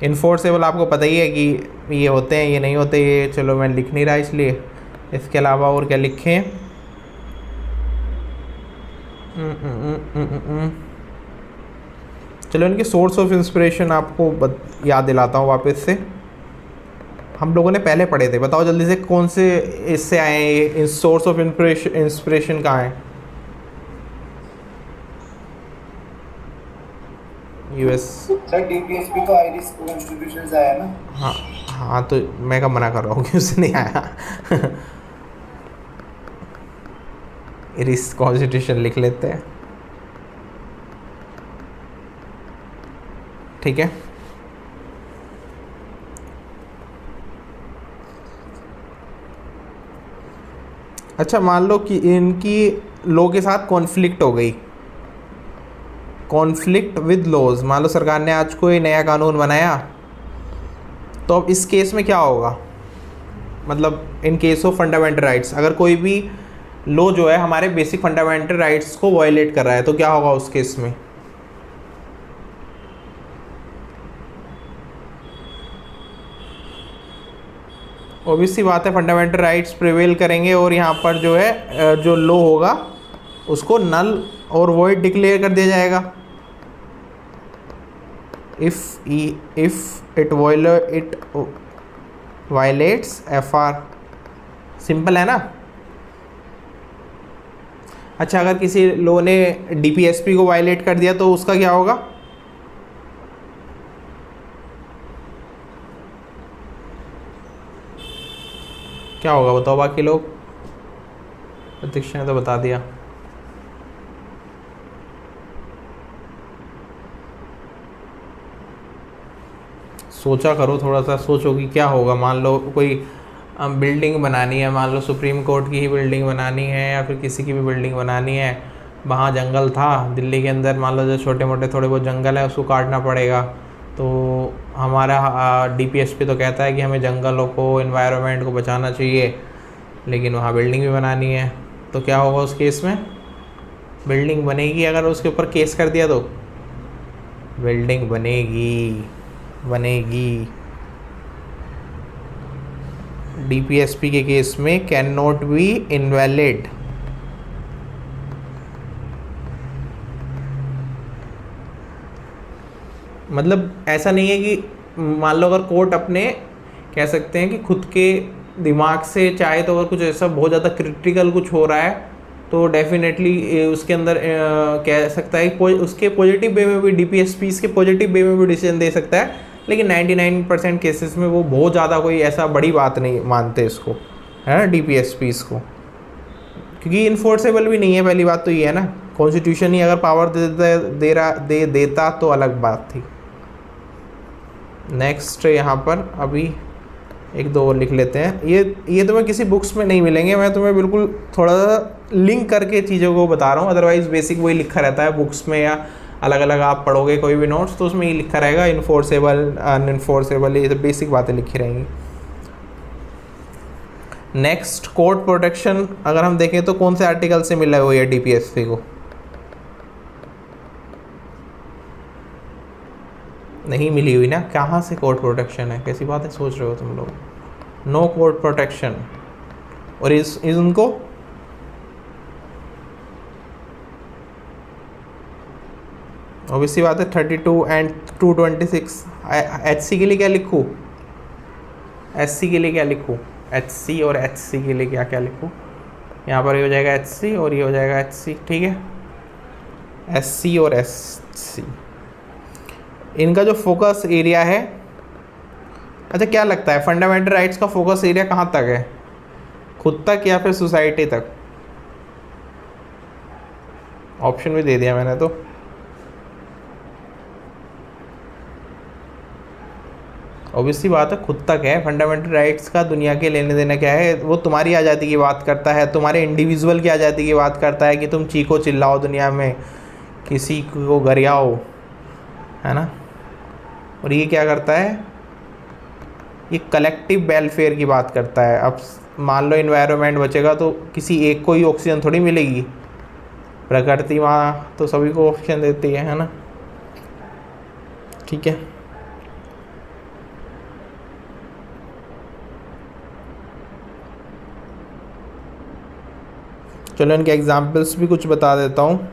इन्फोर्सेबल आपको पता ही है कि ये होते हैं, ये नहीं होते, ये चलो मैं लिख नहीं रहा इसलिए। इसके अलावा और क्या लिखें? चलो इनके सोर्स ऑफ इंस्पिरेशन आपको याद दिलाता हूँ वापस से। हम लोगों ने पहले पढ़े थे, बताओ जल्दी से कौन से इससे आए हैं? इन सोर्स ऑफ इंस्पिरेशन कहाँ है? यूएस। सर डीपीएसपी तो आयरिश कॉन्स्टिट्यूशन से आया ना। हाँ हाँ, तो मैं कब मना कर रहा हूँ कि उससे नहीं आया। आयरिश कॉन्स्टिट्यूशन लिख लेते हैं, ठीक है। अच्छा, मान लो कि इनकी लॉ के साथ कॉन्फ्लिक्ट हो गई, कॉन्फ्लिक्ट विद लॉज। मान लो सरकार ने आज कोई नया कानून बनाया, तो अब इस केस में क्या होगा? मतलब in case of fundamental rights, अगर कोई भी लॉ जो है हमारे बेसिक फंडामेंटल राइट्स को वायलेट कर रहा है, तो क्या होगा उस केस में? ऑब्वियसली बात है, फंडामेंटल राइट्स प्रिवेल करेंगे और यहाँ पर जो है जो लो होगा उसको नल और वॉइड डिक्लेयर कर दिया जाएगा। If it violets FR, simple है ना। अच्छा, अगर किसी लो ने DPSP को वायलेट कर दिया तो उसका क्या होगा? क्या होगा बताओ बाकी लोग? प्रतीक्षा ने तो बता दिया। सोचा करो, थोड़ा सा सोचो कि क्या होगा। मान लो कोई बिल्डिंग बनानी है, मान लो सुप्रीम कोर्ट की ही बिल्डिंग बनानी है या फिर किसी की भी बिल्डिंग बनानी है, वहाँ जंगल था दिल्ली के अंदर, मान लो जो छोटे मोटे थोड़े बहुत जंगल है उसको काटना पड़ेगा। तो हमारा DPSP तो कहता है कि हमें जंगलों को, एनवायरनमेंट को बचाना चाहिए, लेकिन वहाँ बिल्डिंग भी बनानी है। तो क्या होगा उस केस में? बिल्डिंग बनेगी। अगर उसके ऊपर केस कर दिया तो बिल्डिंग बनेगी। DPSP के केस में कैन नॉट बी इनवैलिड। मतलब ऐसा नहीं है कि मान लो अगर कोर्ट अपने कह सकते हैं कि खुद के दिमाग से चाहे तो अगर कुछ ऐसा बहुत ज़्यादा क्रिटिकल कुछ हो रहा है तो डेफिनेटली उसके अंदर कह सकता है उसके पॉजिटिव वे में भी DPSP इसके पॉजिटिव वे में भी डिसीजन दे सकता है, लेकिन 99% केसेस में वो बहुत ज़्यादा कोई ऐसा बड़ी बात नहीं मानते इसको, है ना, DPSP इसको, क्योंकि इन्फोर्सेबल भी नहीं है। पहली बात तो ये है ना, कॉन्स्टिट्यूशन ही अगर पावर देता तो अलग बात थी। नेक्स्ट यहाँ पर अभी एक दो और लिख लेते हैं। ये तुम्हें किसी बुक्स में नहीं मिलेंगे, मैं तुम्हें बिल्कुल थोड़ा सा लिंक करके चीज़ों को बता रहा हूँ, अदरवाइज़ बेसिक वही लिखा रहता है बुक्स में, या अलग अलग आप पढ़ोगे कोई भी नोट्स तो उसमें ये लिखा रहेगा इन्फोर्सेबल, अनइन्फोर्सेबल, ये बेसिक बातें लिखी रहेंगी। नेक्स्ट, कोर्ट प्रोटेक्शन अगर हम देखें तो कौन से आर्टिकल से मिला हुआ है DPSP को? नहीं मिली हुई ना, कहाँ से कोर्ट प्रोटेक्शन है? कैसी बात है सोच रहे हो तुम लोग? No court protection. और इस उनको ऑब्वियसली बात है 32 एंड 226। HC के लिए क्या लिखूँ? SC के लिए क्या लिखूँ? HC और HC के लिए क्या क्या लिखूँ? यहाँ पर ये हो जाएगा HC और ये हो जाएगा HC, ठीक है। SC और SC इनका जो फोकस एरिया है, अच्छा क्या लगता है फंडामेंटल राइट्स का फोकस एरिया कहाँ तक है? खुद तक या फिर सोसाइटी तक? ऑप्शन भी दे दिया मैंने तो। ऑब्वियसली बात है खुद तक है। फंडामेंटल राइट्स का दुनिया के लेने देना क्या है? वो तुम्हारी आज़ादी की बात करता है, तुम्हारे इंडिविजुअल की आज़ादी की बात करता है कि तुम चीखो चिल्लाओ दुनिया में, किसी को गरियाओ, है ना। और ये क्या करता है? ये कलेक्टिव वेलफेयर की बात करता है। अब मान लो इन्वायरमेंट बचेगा तो किसी एक को ही ऑक्सीजन थोड़ी मिलेगी, प्रकृति माँ तो सभी को ऑक्सीजन देती है ना, ठीक है। चलो इनके एग्जाम्पल्स भी कुछ बता देता हूँ।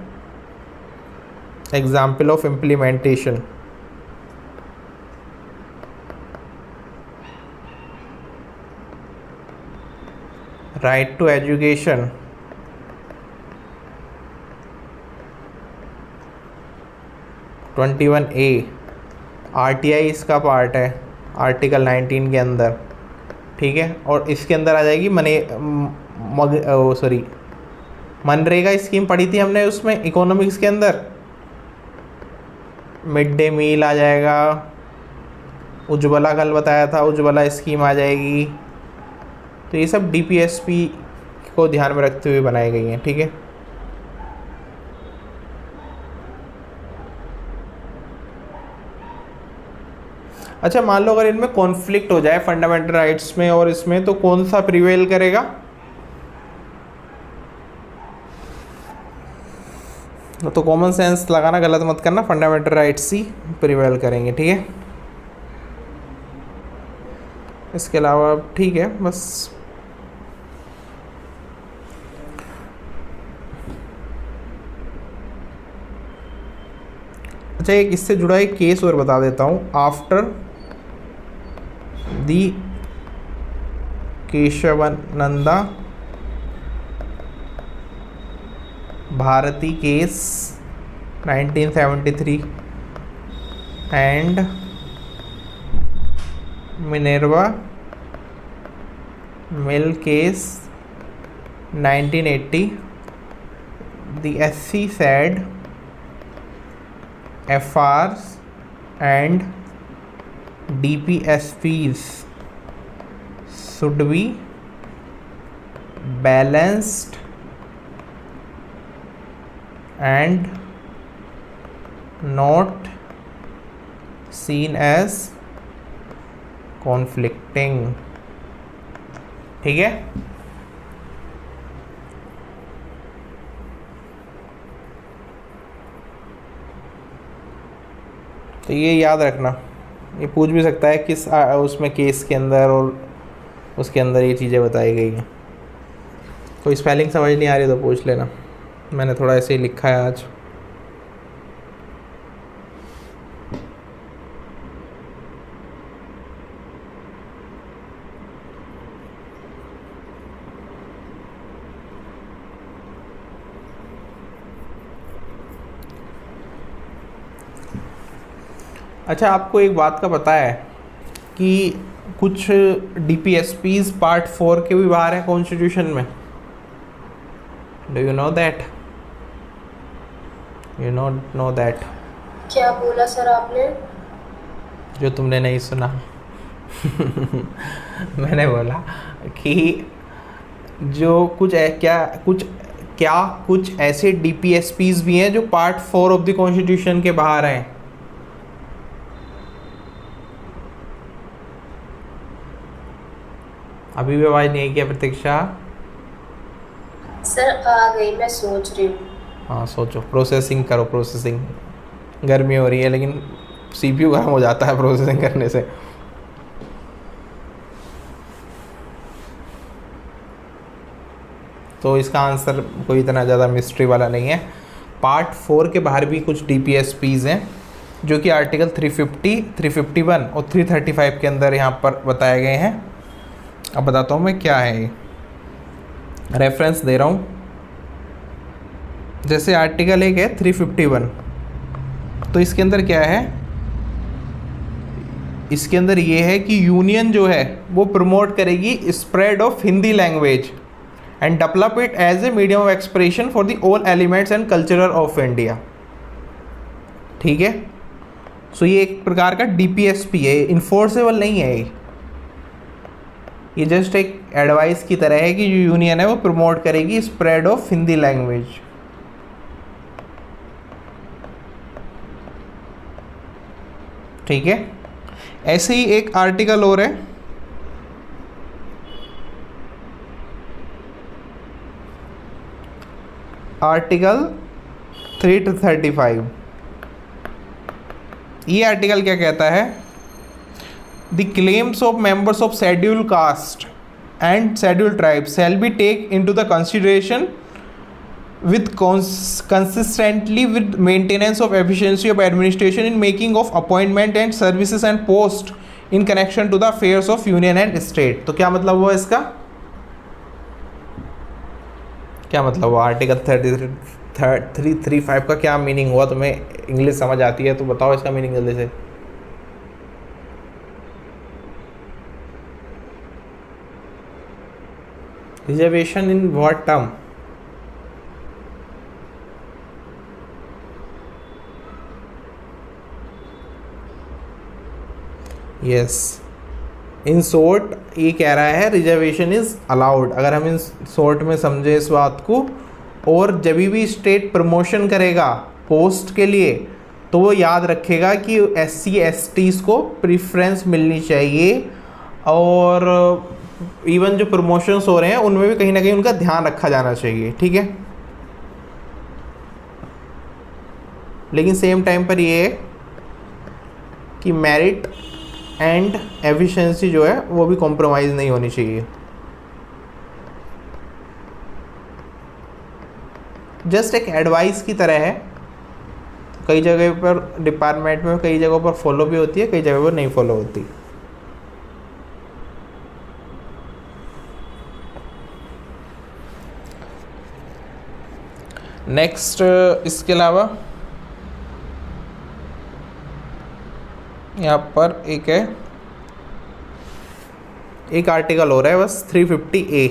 Example of implementation, right to education, (21A) RTI इसका पार्ट है आर्टिकल 19 के अंदर, ठीक है। और इसके अंदर आ जाएगी मनरेगा स्कीम पढ़ी थी हमने उसमें इकोनॉमिक्स के अंदर, मिड डे मील आ जाएगा, उज्ज्वला कल बताया था उज्ज्वला स्कीम आ जाएगी। तो ये सब DPSP को ध्यान में रखते हुए बनाई गई हैं, ठीक है। अच्छा मान लो अगर इनमें कॉन्फ्लिक्ट हो जाए फंडामेंटल राइट्स में और इसमें, तो कौन सा प्रिवेल करेगा? तो कॉमन सेंस लगाना गलत मत करना, फंडामेंटल राइट्स ही प्रिवेल करेंगे, ठीक है। इसके अलावा ठीक है बस। अच्छा, एक इससे जुड़ा एक केस और बता देता हूँ। After the Kesavananda Bharati case 1973 and Minerva mill case 1980, the SC said FRs and DPSPs should be balanced and not seen as conflicting। ठीक है, तो ये याद रखना। ये पूछ भी सकता है किस उसमें केस के अंदर और उसके अंदर ये चीज़ें बताई गई हैं। कोई स्पेलिंग समझ नहीं आ रही तो पूछ लेना, मैंने थोड़ा ऐसे ही लिखा है आज। अच्छा, आपको एक बात का पता है कि कुछ DPSPs पार्ट 4 के भी बाहर हैं कॉन्स्टिट्यूशन में? Do you know that? You know that? क्या बोला सर आपने? जो तुमने नहीं सुना। मैंने बोला कि जो कुछ ऐसे DPSPs भी हैं जो पार्ट 4 ऑफ द कॉन्स्टिट्यूशन के बाहर हैं। अभी भी आवाज़ नहीं आई क्या प्रतीक्षा? सर आ गई, मैं सोच रही हूँ। हाँ सोचो, प्रोसेसिंग करो, प्रोसेसिंग। गर्मी हो रही है लेकिन CPU गर्म हो जाता है प्रोसेसिंग करने से। तो इसका आंसर कोई इतना ज़्यादा मिस्ट्री वाला नहीं है। पार्ट 4 के बाहर भी कुछ DPSPs हैं जो कि आर्टिकल 350, 351 और 335 के अंदर यहाँ पर बताए गए हैं। अब बताता हूँ मैं क्या है ये, रेफरेंस दे रहा हूँ। जैसे आर्टिकल 1 है 351, तो इसके अंदर क्या है? इसके अंदर ये है कि यूनियन जो है वो प्रमोट करेगी spread of Hindi language and develop it as a medium of expression for the all elements and cultural of India. ठीक है, सो ये एक प्रकार का DPSP है, इन्फोर्सेबल नहीं है ये जस्ट एक एडवाइस की तरह है कि जो यूनियन है वो प्रमोट करेगी स्प्रेड ऑफ हिंदी लैंग्वेज। ठीक है, ऐसे ही एक आर्टिकल और है, आर्टिकल 335। ये आर्टिकल क्या कहता है? The claims of members of scheduled caste and scheduled tribes shall be taken into the consideration with consistently with maintenance of efficiency of administration in making of appointment and services and post in connection to the affairs of union and state। तो क्या मतलब हुआ इसका? क्या मतलब हुआ article 335 का? क्या मीनिंग हुआ? तुम्हें इंग्लिश समझ आती है तो बताओ इसका मीनिंग जल्दी से। Reservation in what term? Yes, in short ये कह रहा है रिजर्वेशन इज अलाउड। अगर हम इन शॉर्ट में समझे इस बात को, और जब भी स्टेट प्रमोशन करेगा पोस्ट के लिए तो वो याद रखेगा कि SC STs को प्रेफरेंस मिलनी चाहिए, और इवन जो प्रमोशंस हो रहे हैं उनमें भी कहीं ना कहीं उनका ध्यान रखा जाना चाहिए। ठीक है, लेकिन सेम टाइम पर ये है कि मेरिट एंड एफिशिएंसी जो है वो भी कॉम्प्रोमाइज़ नहीं होनी चाहिए। जस्ट एक एडवाइस की तरह है, कई जगह पर डिपार्टमेंट में कई जगहों पर फॉलो भी होती है, कई जगह पर नहीं फॉलो होती। नेक्स्ट इसके अलावा यहाँ पर एक आर्टिकल हो रहा है बस 350A।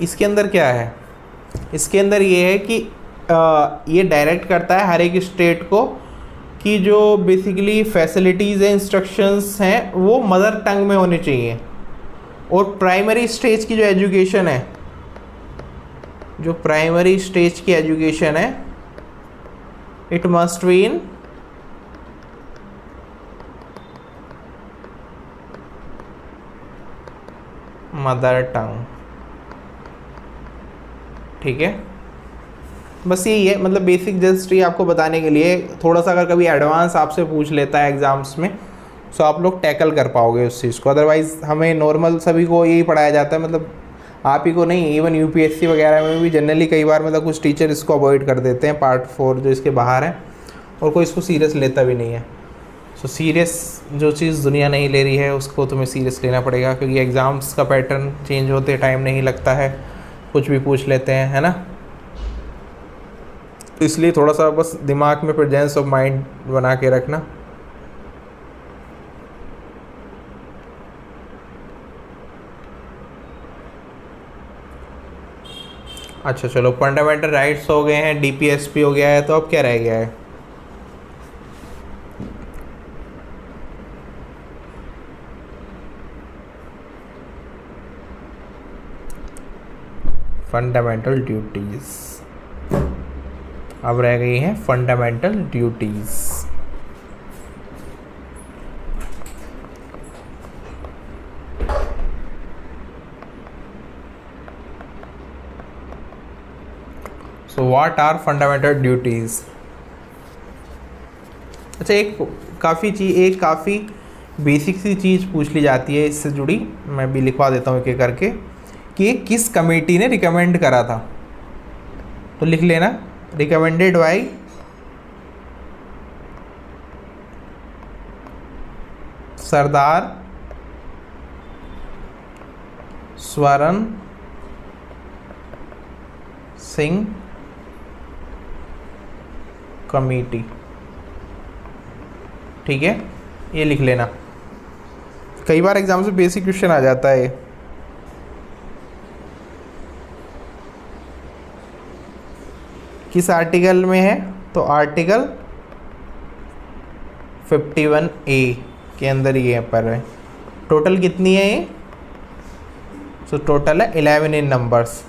इसके अंदर क्या है? इसके अंदर ये है कि ये डायरेक्ट करता है हर एक स्टेट को कि जो बेसिकली फैसिलिटीज़ हैं, इंस्ट्रक्शंस हैं, वो मदर टंग में होने चाहिए। और प्राइमरी स्टेज की जो एजुकेशन है, जो प्राइमरी स्टेज की एजुकेशन है, it must be in mother tongue. ठीक है, बस यही है, मतलब बेसिक जस्ट ये आपको बताने के लिए। थोड़ा सा अगर कभी एडवांस आपसे पूछ लेता है एग्ज़ाम्स में, सो आप लोग टैकल कर पाओगे उस चीज़ को। अदरवाइज़ हमें नॉर्मल सभी को यही पढ़ाया जाता है, मतलब आप ही को नहीं, इवन यूपीएससी वगैरह में भी जनरली कई बार मतलब कुछ टीचर इसको अवॉइड कर देते हैं, पार्ट 4 जो इसके बाहर है, और कोई इसको सीरियस लेता भी नहीं है। सो सीरियस जो चीज़ दुनिया नहीं ले रही है उसको तुम्हें सीरियस लेना पड़ेगा, क्योंकि एग्ज़ाम्स का पैटर्न चेंज होते टाइम नहीं लगता है, कुछ भी पूछ लेते हैं, है ना। इसलिए थोड़ा सा बस दिमाग में प्रेजेंस ऑफ माइंड बना के रखना। अच्छा चलो, फंडामेंटल राइट्स हो गए हैं, डीपीएसपी हो गया है, तो अब क्या रह गया है? फंडामेंटल ड्यूटीज़ अब रह गई हैं fundamental duties. So what are fundamental duties? अच्छा, एक काफ़ी बेसिक सी चीज़ पूछ ली जाती है इससे जुड़ी, मैं भी लिखवा देता हूँ एक एक करके, कि ये किस कमेटी ने रिकमेंड करा था। तो लिख लेना, रिकमेंडेड बाय सरदार स्वर्ण सिंह कमेटी। ठीक है, ये लिख लेना, कई बार एग्जाम से बेसिक क्वेश्चन आ जाता है। किस आर्टिकल में है? तो आर्टिकल 51A के अंदर ये पर है। टोटल कितनी है ये? सो टोटल है 11 इन नंबर्स।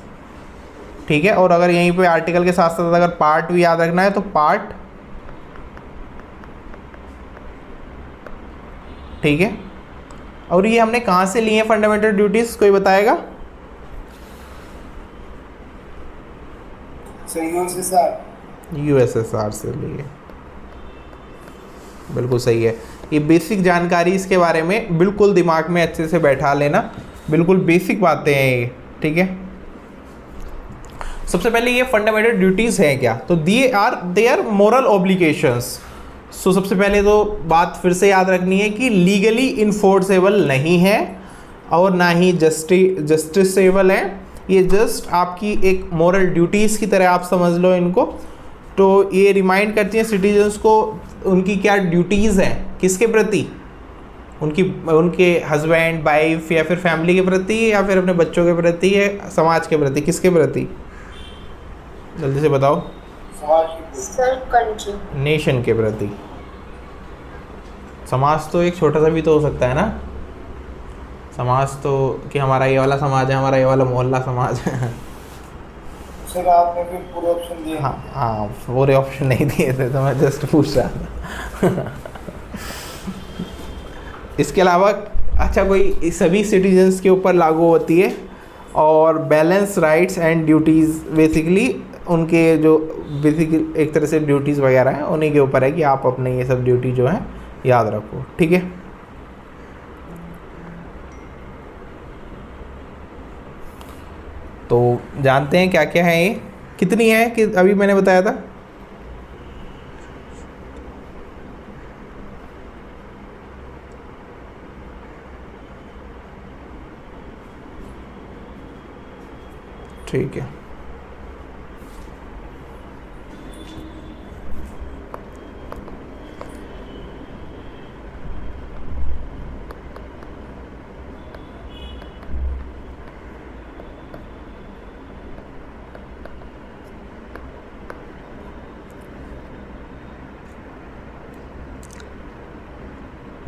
ठीक है, और अगर यहीं पे आर्टिकल के साथ साथ अगर पार्ट भी याद रखना है तो पार्ट, ठीक है। और ये हमने कहाँ से लिए हैं फंडामेंटल ड्यूटीज़, कोई बताएगा? यूएसएसआर से लिए, बिल्कुल सही है। ये बेसिक जानकारी इसके बारे में बिल्कुल दिमाग में अच्छे से बैठा लेना, बिल्कुल बेसिक बातें हैं ये। ठीक है, सबसे पहले ये फंडामेंटल ड्यूटीज़ हैं क्या? तो दे आर मोरल ऑब्लिगेशंस। सो सबसे पहले तो बात फिर से याद रखनी है कि लीगली इन्फोर्सेबल नहीं है और ना ही जस्टिसेबल है। ये जस्ट आपकी एक मोरल ड्यूटीज़ की तरह आप समझ लो इनको। तो ये रिमाइंड करती हैं सिटीजन्स को उनकी क्या ड्यूटीज़ हैं, किसके प्रति, उनके हस्बैंड, वाइफ या फिर फैमिली के प्रति, या फिर अपने बच्चों के प्रति, या समाज के प्रति, किसके प्रति? जल्दी से बताओ। सर कंट्री, नेशन के प्रति। समाज तो एक छोटा सा भी तो हो सकता है ना, समाज तो कि हमारा ये वाला समाज है, हमारा ये वाला मोहल्ला समाज है। सर आपने फिर पूरे ऑप्शन दिए? हाँ, पूरे ऑप्शन नहीं दिए थे, तो मैं जस्ट पूछ रहा था। इसके अलावा अच्छा कोई सभी सिटीजन्स के ऊपर लागू होती है और balance rights and duties basically उनके जो बेसिकली एक तरह से ड्यूटीज़ वगैरह हैं उन्हीं के ऊपर है कि आप अपने ये सब ड्यूटी जो है याद रखो, ठीक है। तो जानते हैं क्या क्या है ये, कितनी है कि अभी मैंने बताया था। ठीक है,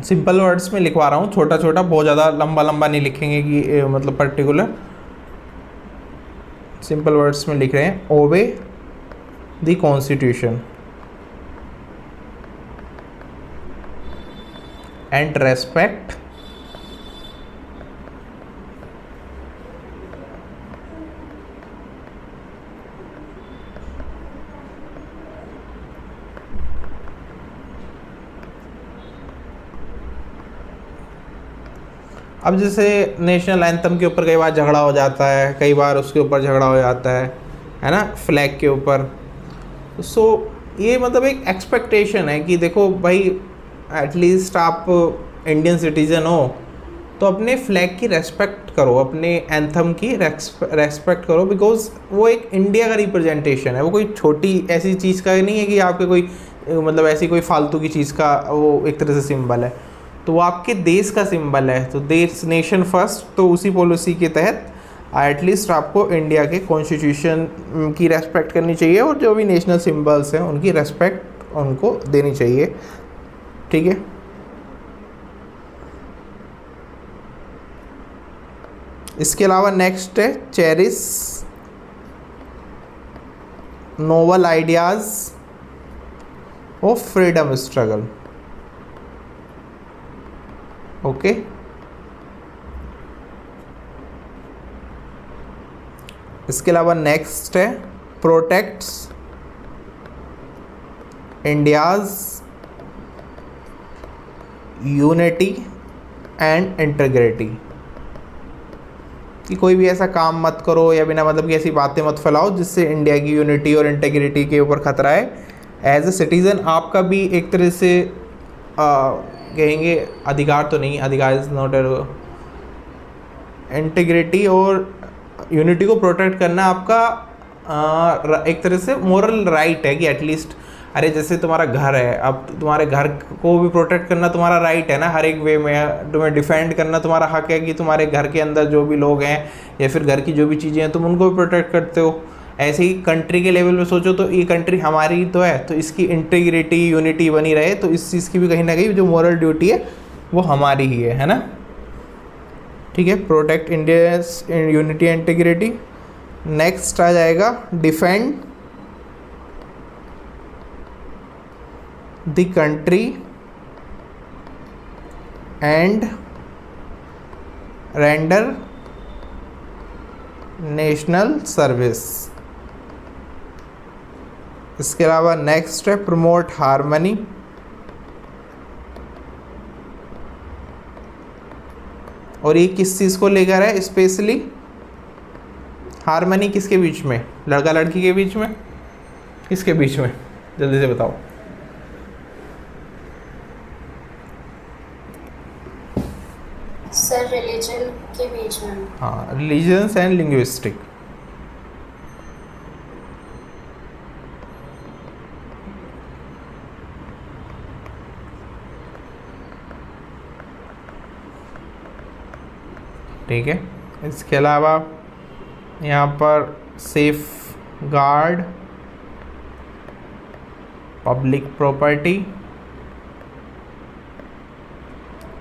सिंपल वर्ड्स में लिखवा रहा हूँ, छोटा छोटा, बहुत ज़्यादा लंबा लंबा नहीं लिखेंगे कि मतलब पर्टिकुलर, सिंपल वर्ड्स में लिख रहे हैं। Obey the constitution and respect अब जैसे नेशनल एंथम के ऊपर कई बार झगड़ा हो जाता है, कई बार उसके ऊपर झगड़ा हो जाता है ना, फ्लैग के ऊपर। सो ये मतलब एक एक्सपेक्टेशन है कि देखो भाई एटलीस्ट आप इंडियन सिटीज़न हो तो अपने फ्लैग की रेस्पेक्ट करो, अपने एंथम की रेस्पेक्ट करो, बिकॉज वो एक इंडिया का रिप्रेजेंटेशन है। वो कोई छोटी ऐसी चीज़ का नहीं है कि आपके कोई मतलब ऐसी कोई फालतू की चीज़ का वो एक तरह से सिंबल है, तो वो आपके देश का सिंबल है। तो देश नेशन फर्स्ट, तो उसी पॉलिसी के तहत एटलीस्ट आपको इंडिया के कॉन्स्टिट्यूशन की रेस्पेक्ट करनी चाहिए और जो भी नेशनल सिंबल्स हैं उनकी रेस्पेक्ट उनको देनी चाहिए, ठीक है। इसके अलावा नेक्स्ट है cherish noble ideas of freedom struggle, okay. इसके अलावा नेक्स्ट है protects India's unity and integrity, कि कोई भी ऐसा काम मत करो या बिना मतलब की ऐसी बातें मत फैलाओ जिससे इंडिया की यूनिटी और इंटीग्रिटी के ऊपर खतरा है। एज ए सिटीज़न आपका भी एक तरह से कहेंगे अधिकार तो नहीं, अधिकार इज़ नॉट इंटीग्रिटी और यूनिटी को प्रोटेक्ट करना आपका एक तरह से मोरल राइट है कि एटलीस्ट अरे जैसे तुम्हारा घर है, अब तुम्हारे घर को भी प्रोटेक्ट करना तुम्हारा राइट है ना, हर एक वे में तुम्हें डिफेंड करना तुम्हारा हक है कि तुम्हारे घर के अंदर जो भी लोग हैं या फिर घर की जो भी चीज़ें हैं तुम उनको भी प्रोटेक्ट करते हो। ऐसे ही कंट्री के लेवल पे सोचो तो ये कंट्री हमारी तो है, तो इसकी इंटीग्रिटी यूनिटी बनी रहे, तो इस चीज़ की भी कहीं ना कहीं जो मोरल ड्यूटी है वो हमारी ही है ना, ठीक है। Protect India unity and integrity. Next आ जाएगा defend the country and render national service. इसके अलावा नेक्स्ट है प्रमोट हार्मनी, और ये किस चीज़ को लेकर है स्पेशली, हार्मनी किसके बीच में, लड़का लड़की के बीच में, किसके बीच में, जल्दी से बताओ। सर रिलीजन के बीच में। हाँ, रिलीजन्स एंड लिंग्विस्टिक। ठीक है। इसके अलावा यहाँ पर safe guard public property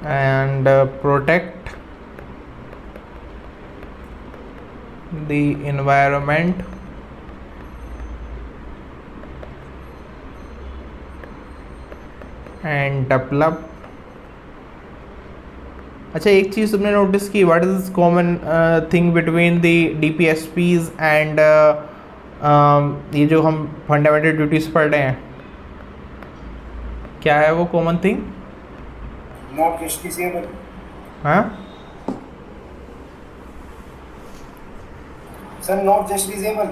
and protect the environment and develop अच्छा, एक चीज़ तुमने नोटिस की, what is common thing between the DPSPs and ये जो हम फंडामेंटल ड्यूटीज़ पढ़ रहे हैं, क्या है वो कॉमन थिंग? Not justiciable. हाँ, Sir, not justiciable.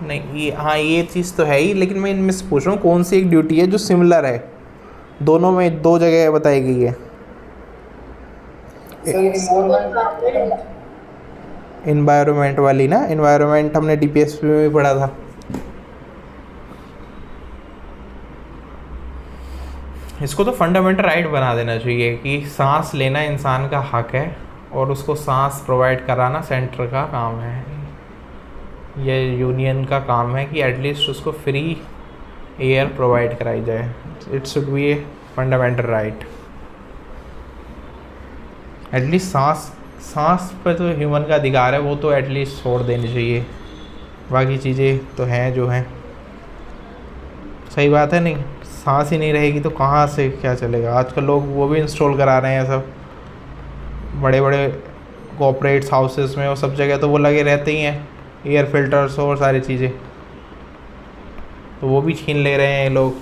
नहीं, ये हाँ ये चीज़ तो है ही, लेकिन मैं इनमें से पूछ रहा हूँ कौन सी एक ड्यूटी है जो सिमिलर है, दोनों में दो जगह बताई गई है। Sir, environment. इन्वायरमेंट वाली ना, इन्वायरमेंट हमने DPSP में भी पढ़ा था। इसको तो फंडामेंटल राइट बना देना चाहिए कि सांस लेना इंसान का हक है और उसको सांस प्रोवाइड कराना सेंटर का काम है, ये यूनियन का काम है कि एटलीस्ट उसको फ्री एयर प्रोवाइड कराई जाए। It should be a fundamental right. At least सांस पे तो ह्यूमन का अधिकार है, वो तो एटलीस्ट छोड़ देनी चाहिए, बाकी चीज़ें तो हैं जो हैं। सही बात है, नहीं सांस ही नहीं रहेगी तो कहाँ से क्या चलेगा। आजकल लोग वो भी इंस्टॉल करा रहे हैं सब, बड़े बड़े कॉर्पोरेट्स हाउसेस में और सब जगह तो वो लगे रहते ही हैं, एयर फिल्टर्स और सारी चीज़ें, तो वो भी छीन ले रहे हैं ये लोग।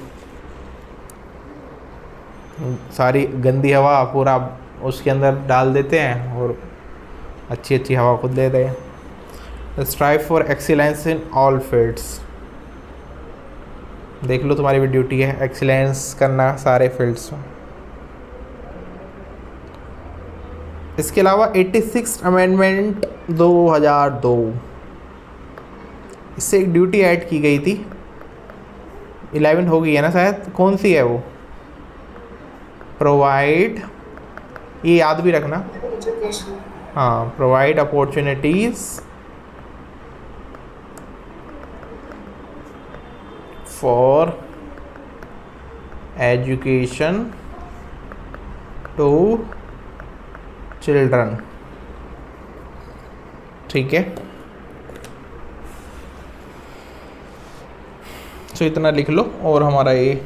सारी गंदी हवा पूरा उसके अंदर डाल देते हैं और अच्छी अच्छी हवा खुद ले रहे हैं। Strive for excellence in all fields, देख लो तुम्हारी भी ड्यूटी है एक्सीलेंस करना सारे फील्ड्स में। इसके अलावा 86 अमेंडमेंट 2002, इससे एक ड्यूटी ऐड की गई थी, 11 हो गई है ना शायद, कौन सी है वो? प्रोवाइड, ये याद भी रखना, एजुकेशन। हाँ, provide opportunities for education to children. ठीक है, तो इतना लिख लो और हमारा ये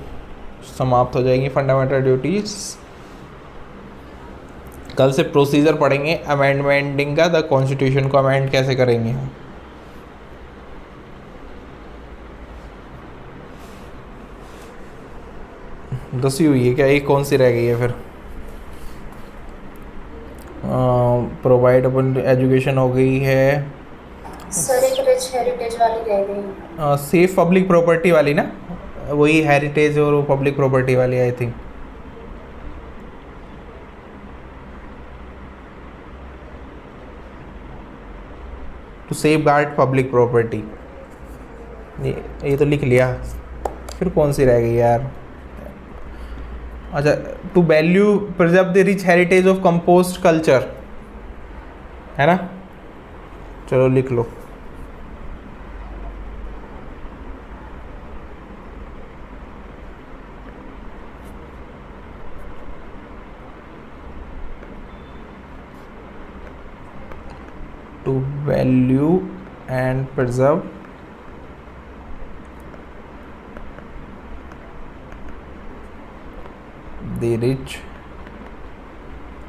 समाप्त हो जाएगी फंडामेंटल ड्यूटीज़। कल से प्रोसीजर पढ़ेंगे अमेंडमेंटिंग का, द कॉन्स्टिट्यूशन को अमेंड कैसे करेंगे। दसवीं हुई है क्या, एक कौन सी रह गई है फिर? प्रोवाइड अपन एजुकेशन हो गई है, सर एक रिच हेरिटेज वाली रह गई। सेफ पब्लिक प्रॉपर्टी वाली ना, वही हेरिटेज और पब्लिक प्रॉपर्टी वाली I think. To safeguard public property, ये तो लिख लिया, फिर कौन सी रह गई यार? अच्छा, to value preserve the rich heritage of composite culture, है ना? चलो लिख लो। To value and preserve the rich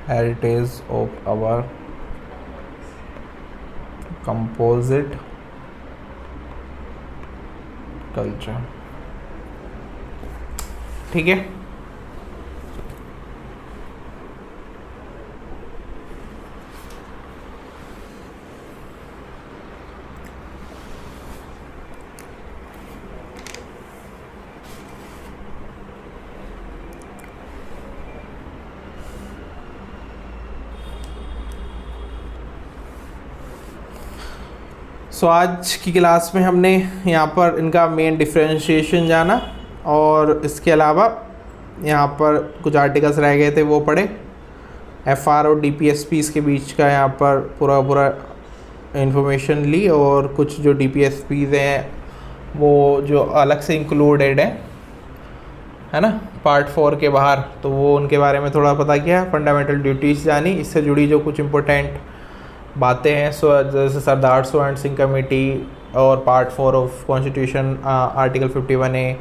heritage of our composite culture। ठीक है, सो आज की क्लास में हमने यहाँ पर इनका मेन डिफरेंशिएशन जाना और इसके अलावा यहाँ पर कुछ आर्टिकल्स रह गए थे वो पढ़े। एफआर और डीपीएसपीज़ के बीच का यहाँ पर पूरा इंफॉर्मेशन ली और कुछ जो डीपीएसपीज़ हैं वो जो अलग से इंक्लूडेड है ना पार्ट 4 के बाहर, तो वो उनके बारे में थोड़ा पता किया। फंडामेंटल ड्यूटीज़ जानी, इससे जुड़ी जो कुछ इम्पोर्टेंट बातें हैं, सो जैसे सरदार सो एंड सिंह कमेटी और part 4 of constitution article 51A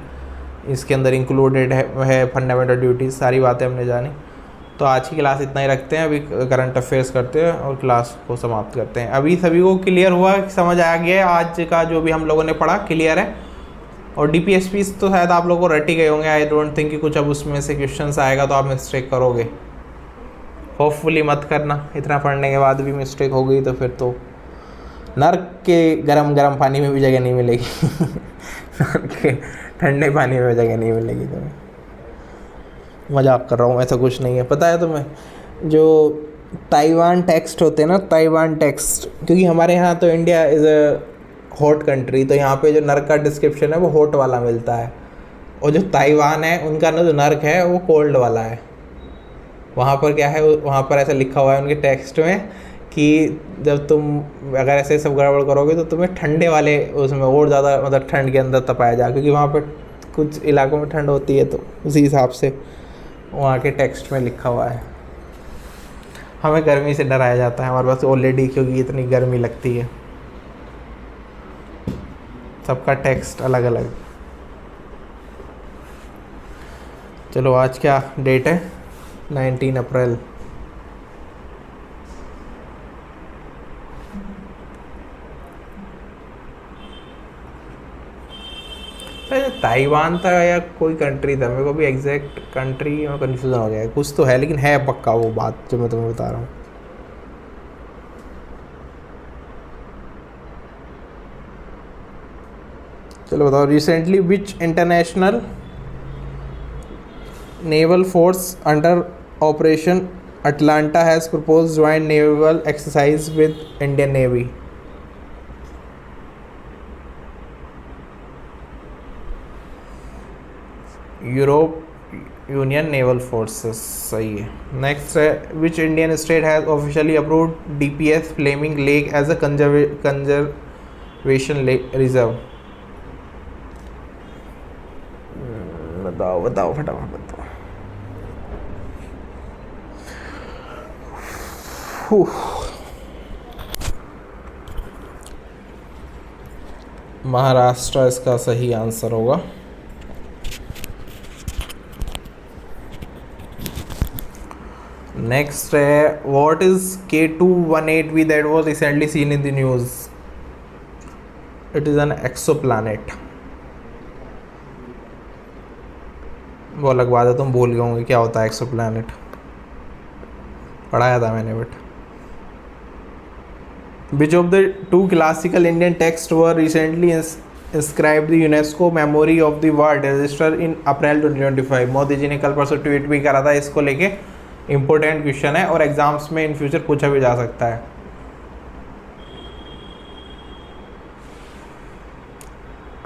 इसके अंदर इंक्लूडेड है फंडामेंटल ड्यूटीज़, सारी बातें हमने जानी। तो आज की क्लास इतना ही रखते हैं, अभी करंट अफेयर्स करते हैं और क्लास को समाप्त करते हैं। अभी सभी को क्लियर हुआ, समझ आ गया है आज का जो भी हम लोगों ने पढ़ा, क्लियर है। और DPSP तो शायद आप लोगों को रट ही गए होंगे, आई डोंट थिंक कि कुछ अब उसमें से क्वेश्चंस आएगा तो आप मिस्टेक करोगे, होपफुली मत करना। इतना पढ़ने के बाद भी मिस्टेक हो गई तो फिर तो नर्क के गरम गरम पानी में भी जगह नहीं मिलेगी नर्क के ठंडे पानी में जगह नहीं मिलेगी तुम्हें। मजाक कर रहा हूँ, ऐसा कुछ नहीं है। पता है तुम्हें जो ताइवान टेक्स्ट होते हैं ना, ताइवान टेक्स्ट, क्योंकि हमारे यहाँ तो India is a hot country, तो यहाँ पे जो नर्क का डिस्क्रिप्शन है वो हॉट वाला मिलता है, और जो ताइवान है उनका ना जो नर्क है वो कोल्ड वाला है। वहाँ पर क्या है, वहाँ पर ऐसा लिखा हुआ है उनके टेक्स्ट में कि जब तुम अगर ऐसे सब गड़बड़ करोगे तो तुम्हें ठंडे वाले उसमें और ज़्यादा मतलब ठंड के अंदर तपाया जाए, क्योंकि वहाँ पर कुछ इलाकों में ठंड होती है, तो उसी हिसाब से वहाँ के टेक्स्ट में लिखा हुआ है। हमें गर्मी से डराया जाता है हमारे पास ऑलरेडी, क्योंकि इतनी गर्मी लगती है। सबका टेक्स्ट अलग अलग। चलो आज क्या डेट है, 19 अप्रैल। ताइवान था या कोई कंट्री था, मेरे को भी एग्जैक्ट कंट्री में कन्फ्यूज़न हो गया है, कुछ तो है लेकिन है पक्का वो बात जो मैं तुम्हें बता रहा हूँ। चलो बताओ, recently which international naval force under operation Atalanta has propose joint naval exercise with Indian navy. Europe union naval forces, सही है। नेक्स्ट है, which Indian state has officially approved DPS flamingo lake as a conservation reserve. बताओ बताओ फटाफट बताओ। महाराष्ट्र इसका सही answer होगा। नेक्स्ट है, what is K218V that was recently seen in the news. It is an exoplanet. वो अलग बात है, तुम भूल गए होंगे क्या होता है एक्सोप्लैनेट, पढ़ाया था मैंने। But which of the two classical Indian text were recently inscribe the UNESCO memory of the world register in April 2025। Modi ji ने कल परसों ट्वीट भी करा था इसको लेके, इम्पोर्टेंट क्वेश्चन है और एग्जाम्स में इन फ्यूचर पूछा भी जा सकता है।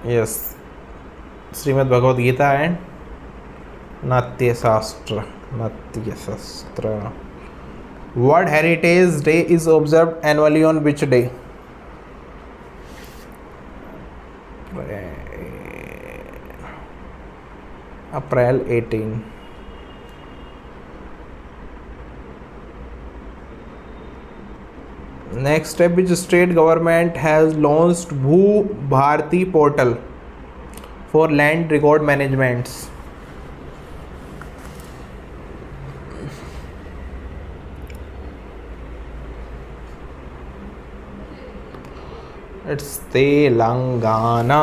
यस, श्रीमद् भगवद गीता एंड नाट्य शास्त्र। World heritage day is observed annually on which day. April 18। Next step, which state government has launched Bhu Bharti portal for land record management? It's Telangana.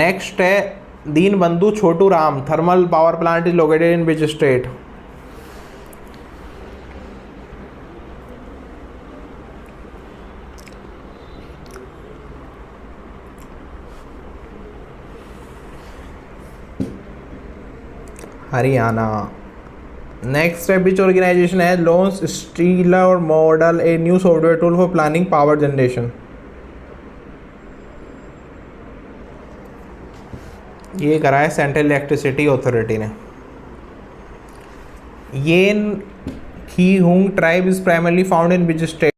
Next है, Deen Bandhu Chhotu Ram thermal power plant is located in which state? Haryana. Next है, which organisation है launch stellar model a new software tool for planning power generation. ये करा है central electricity authority ने। Yimkhiung tribe is primarily found in which state?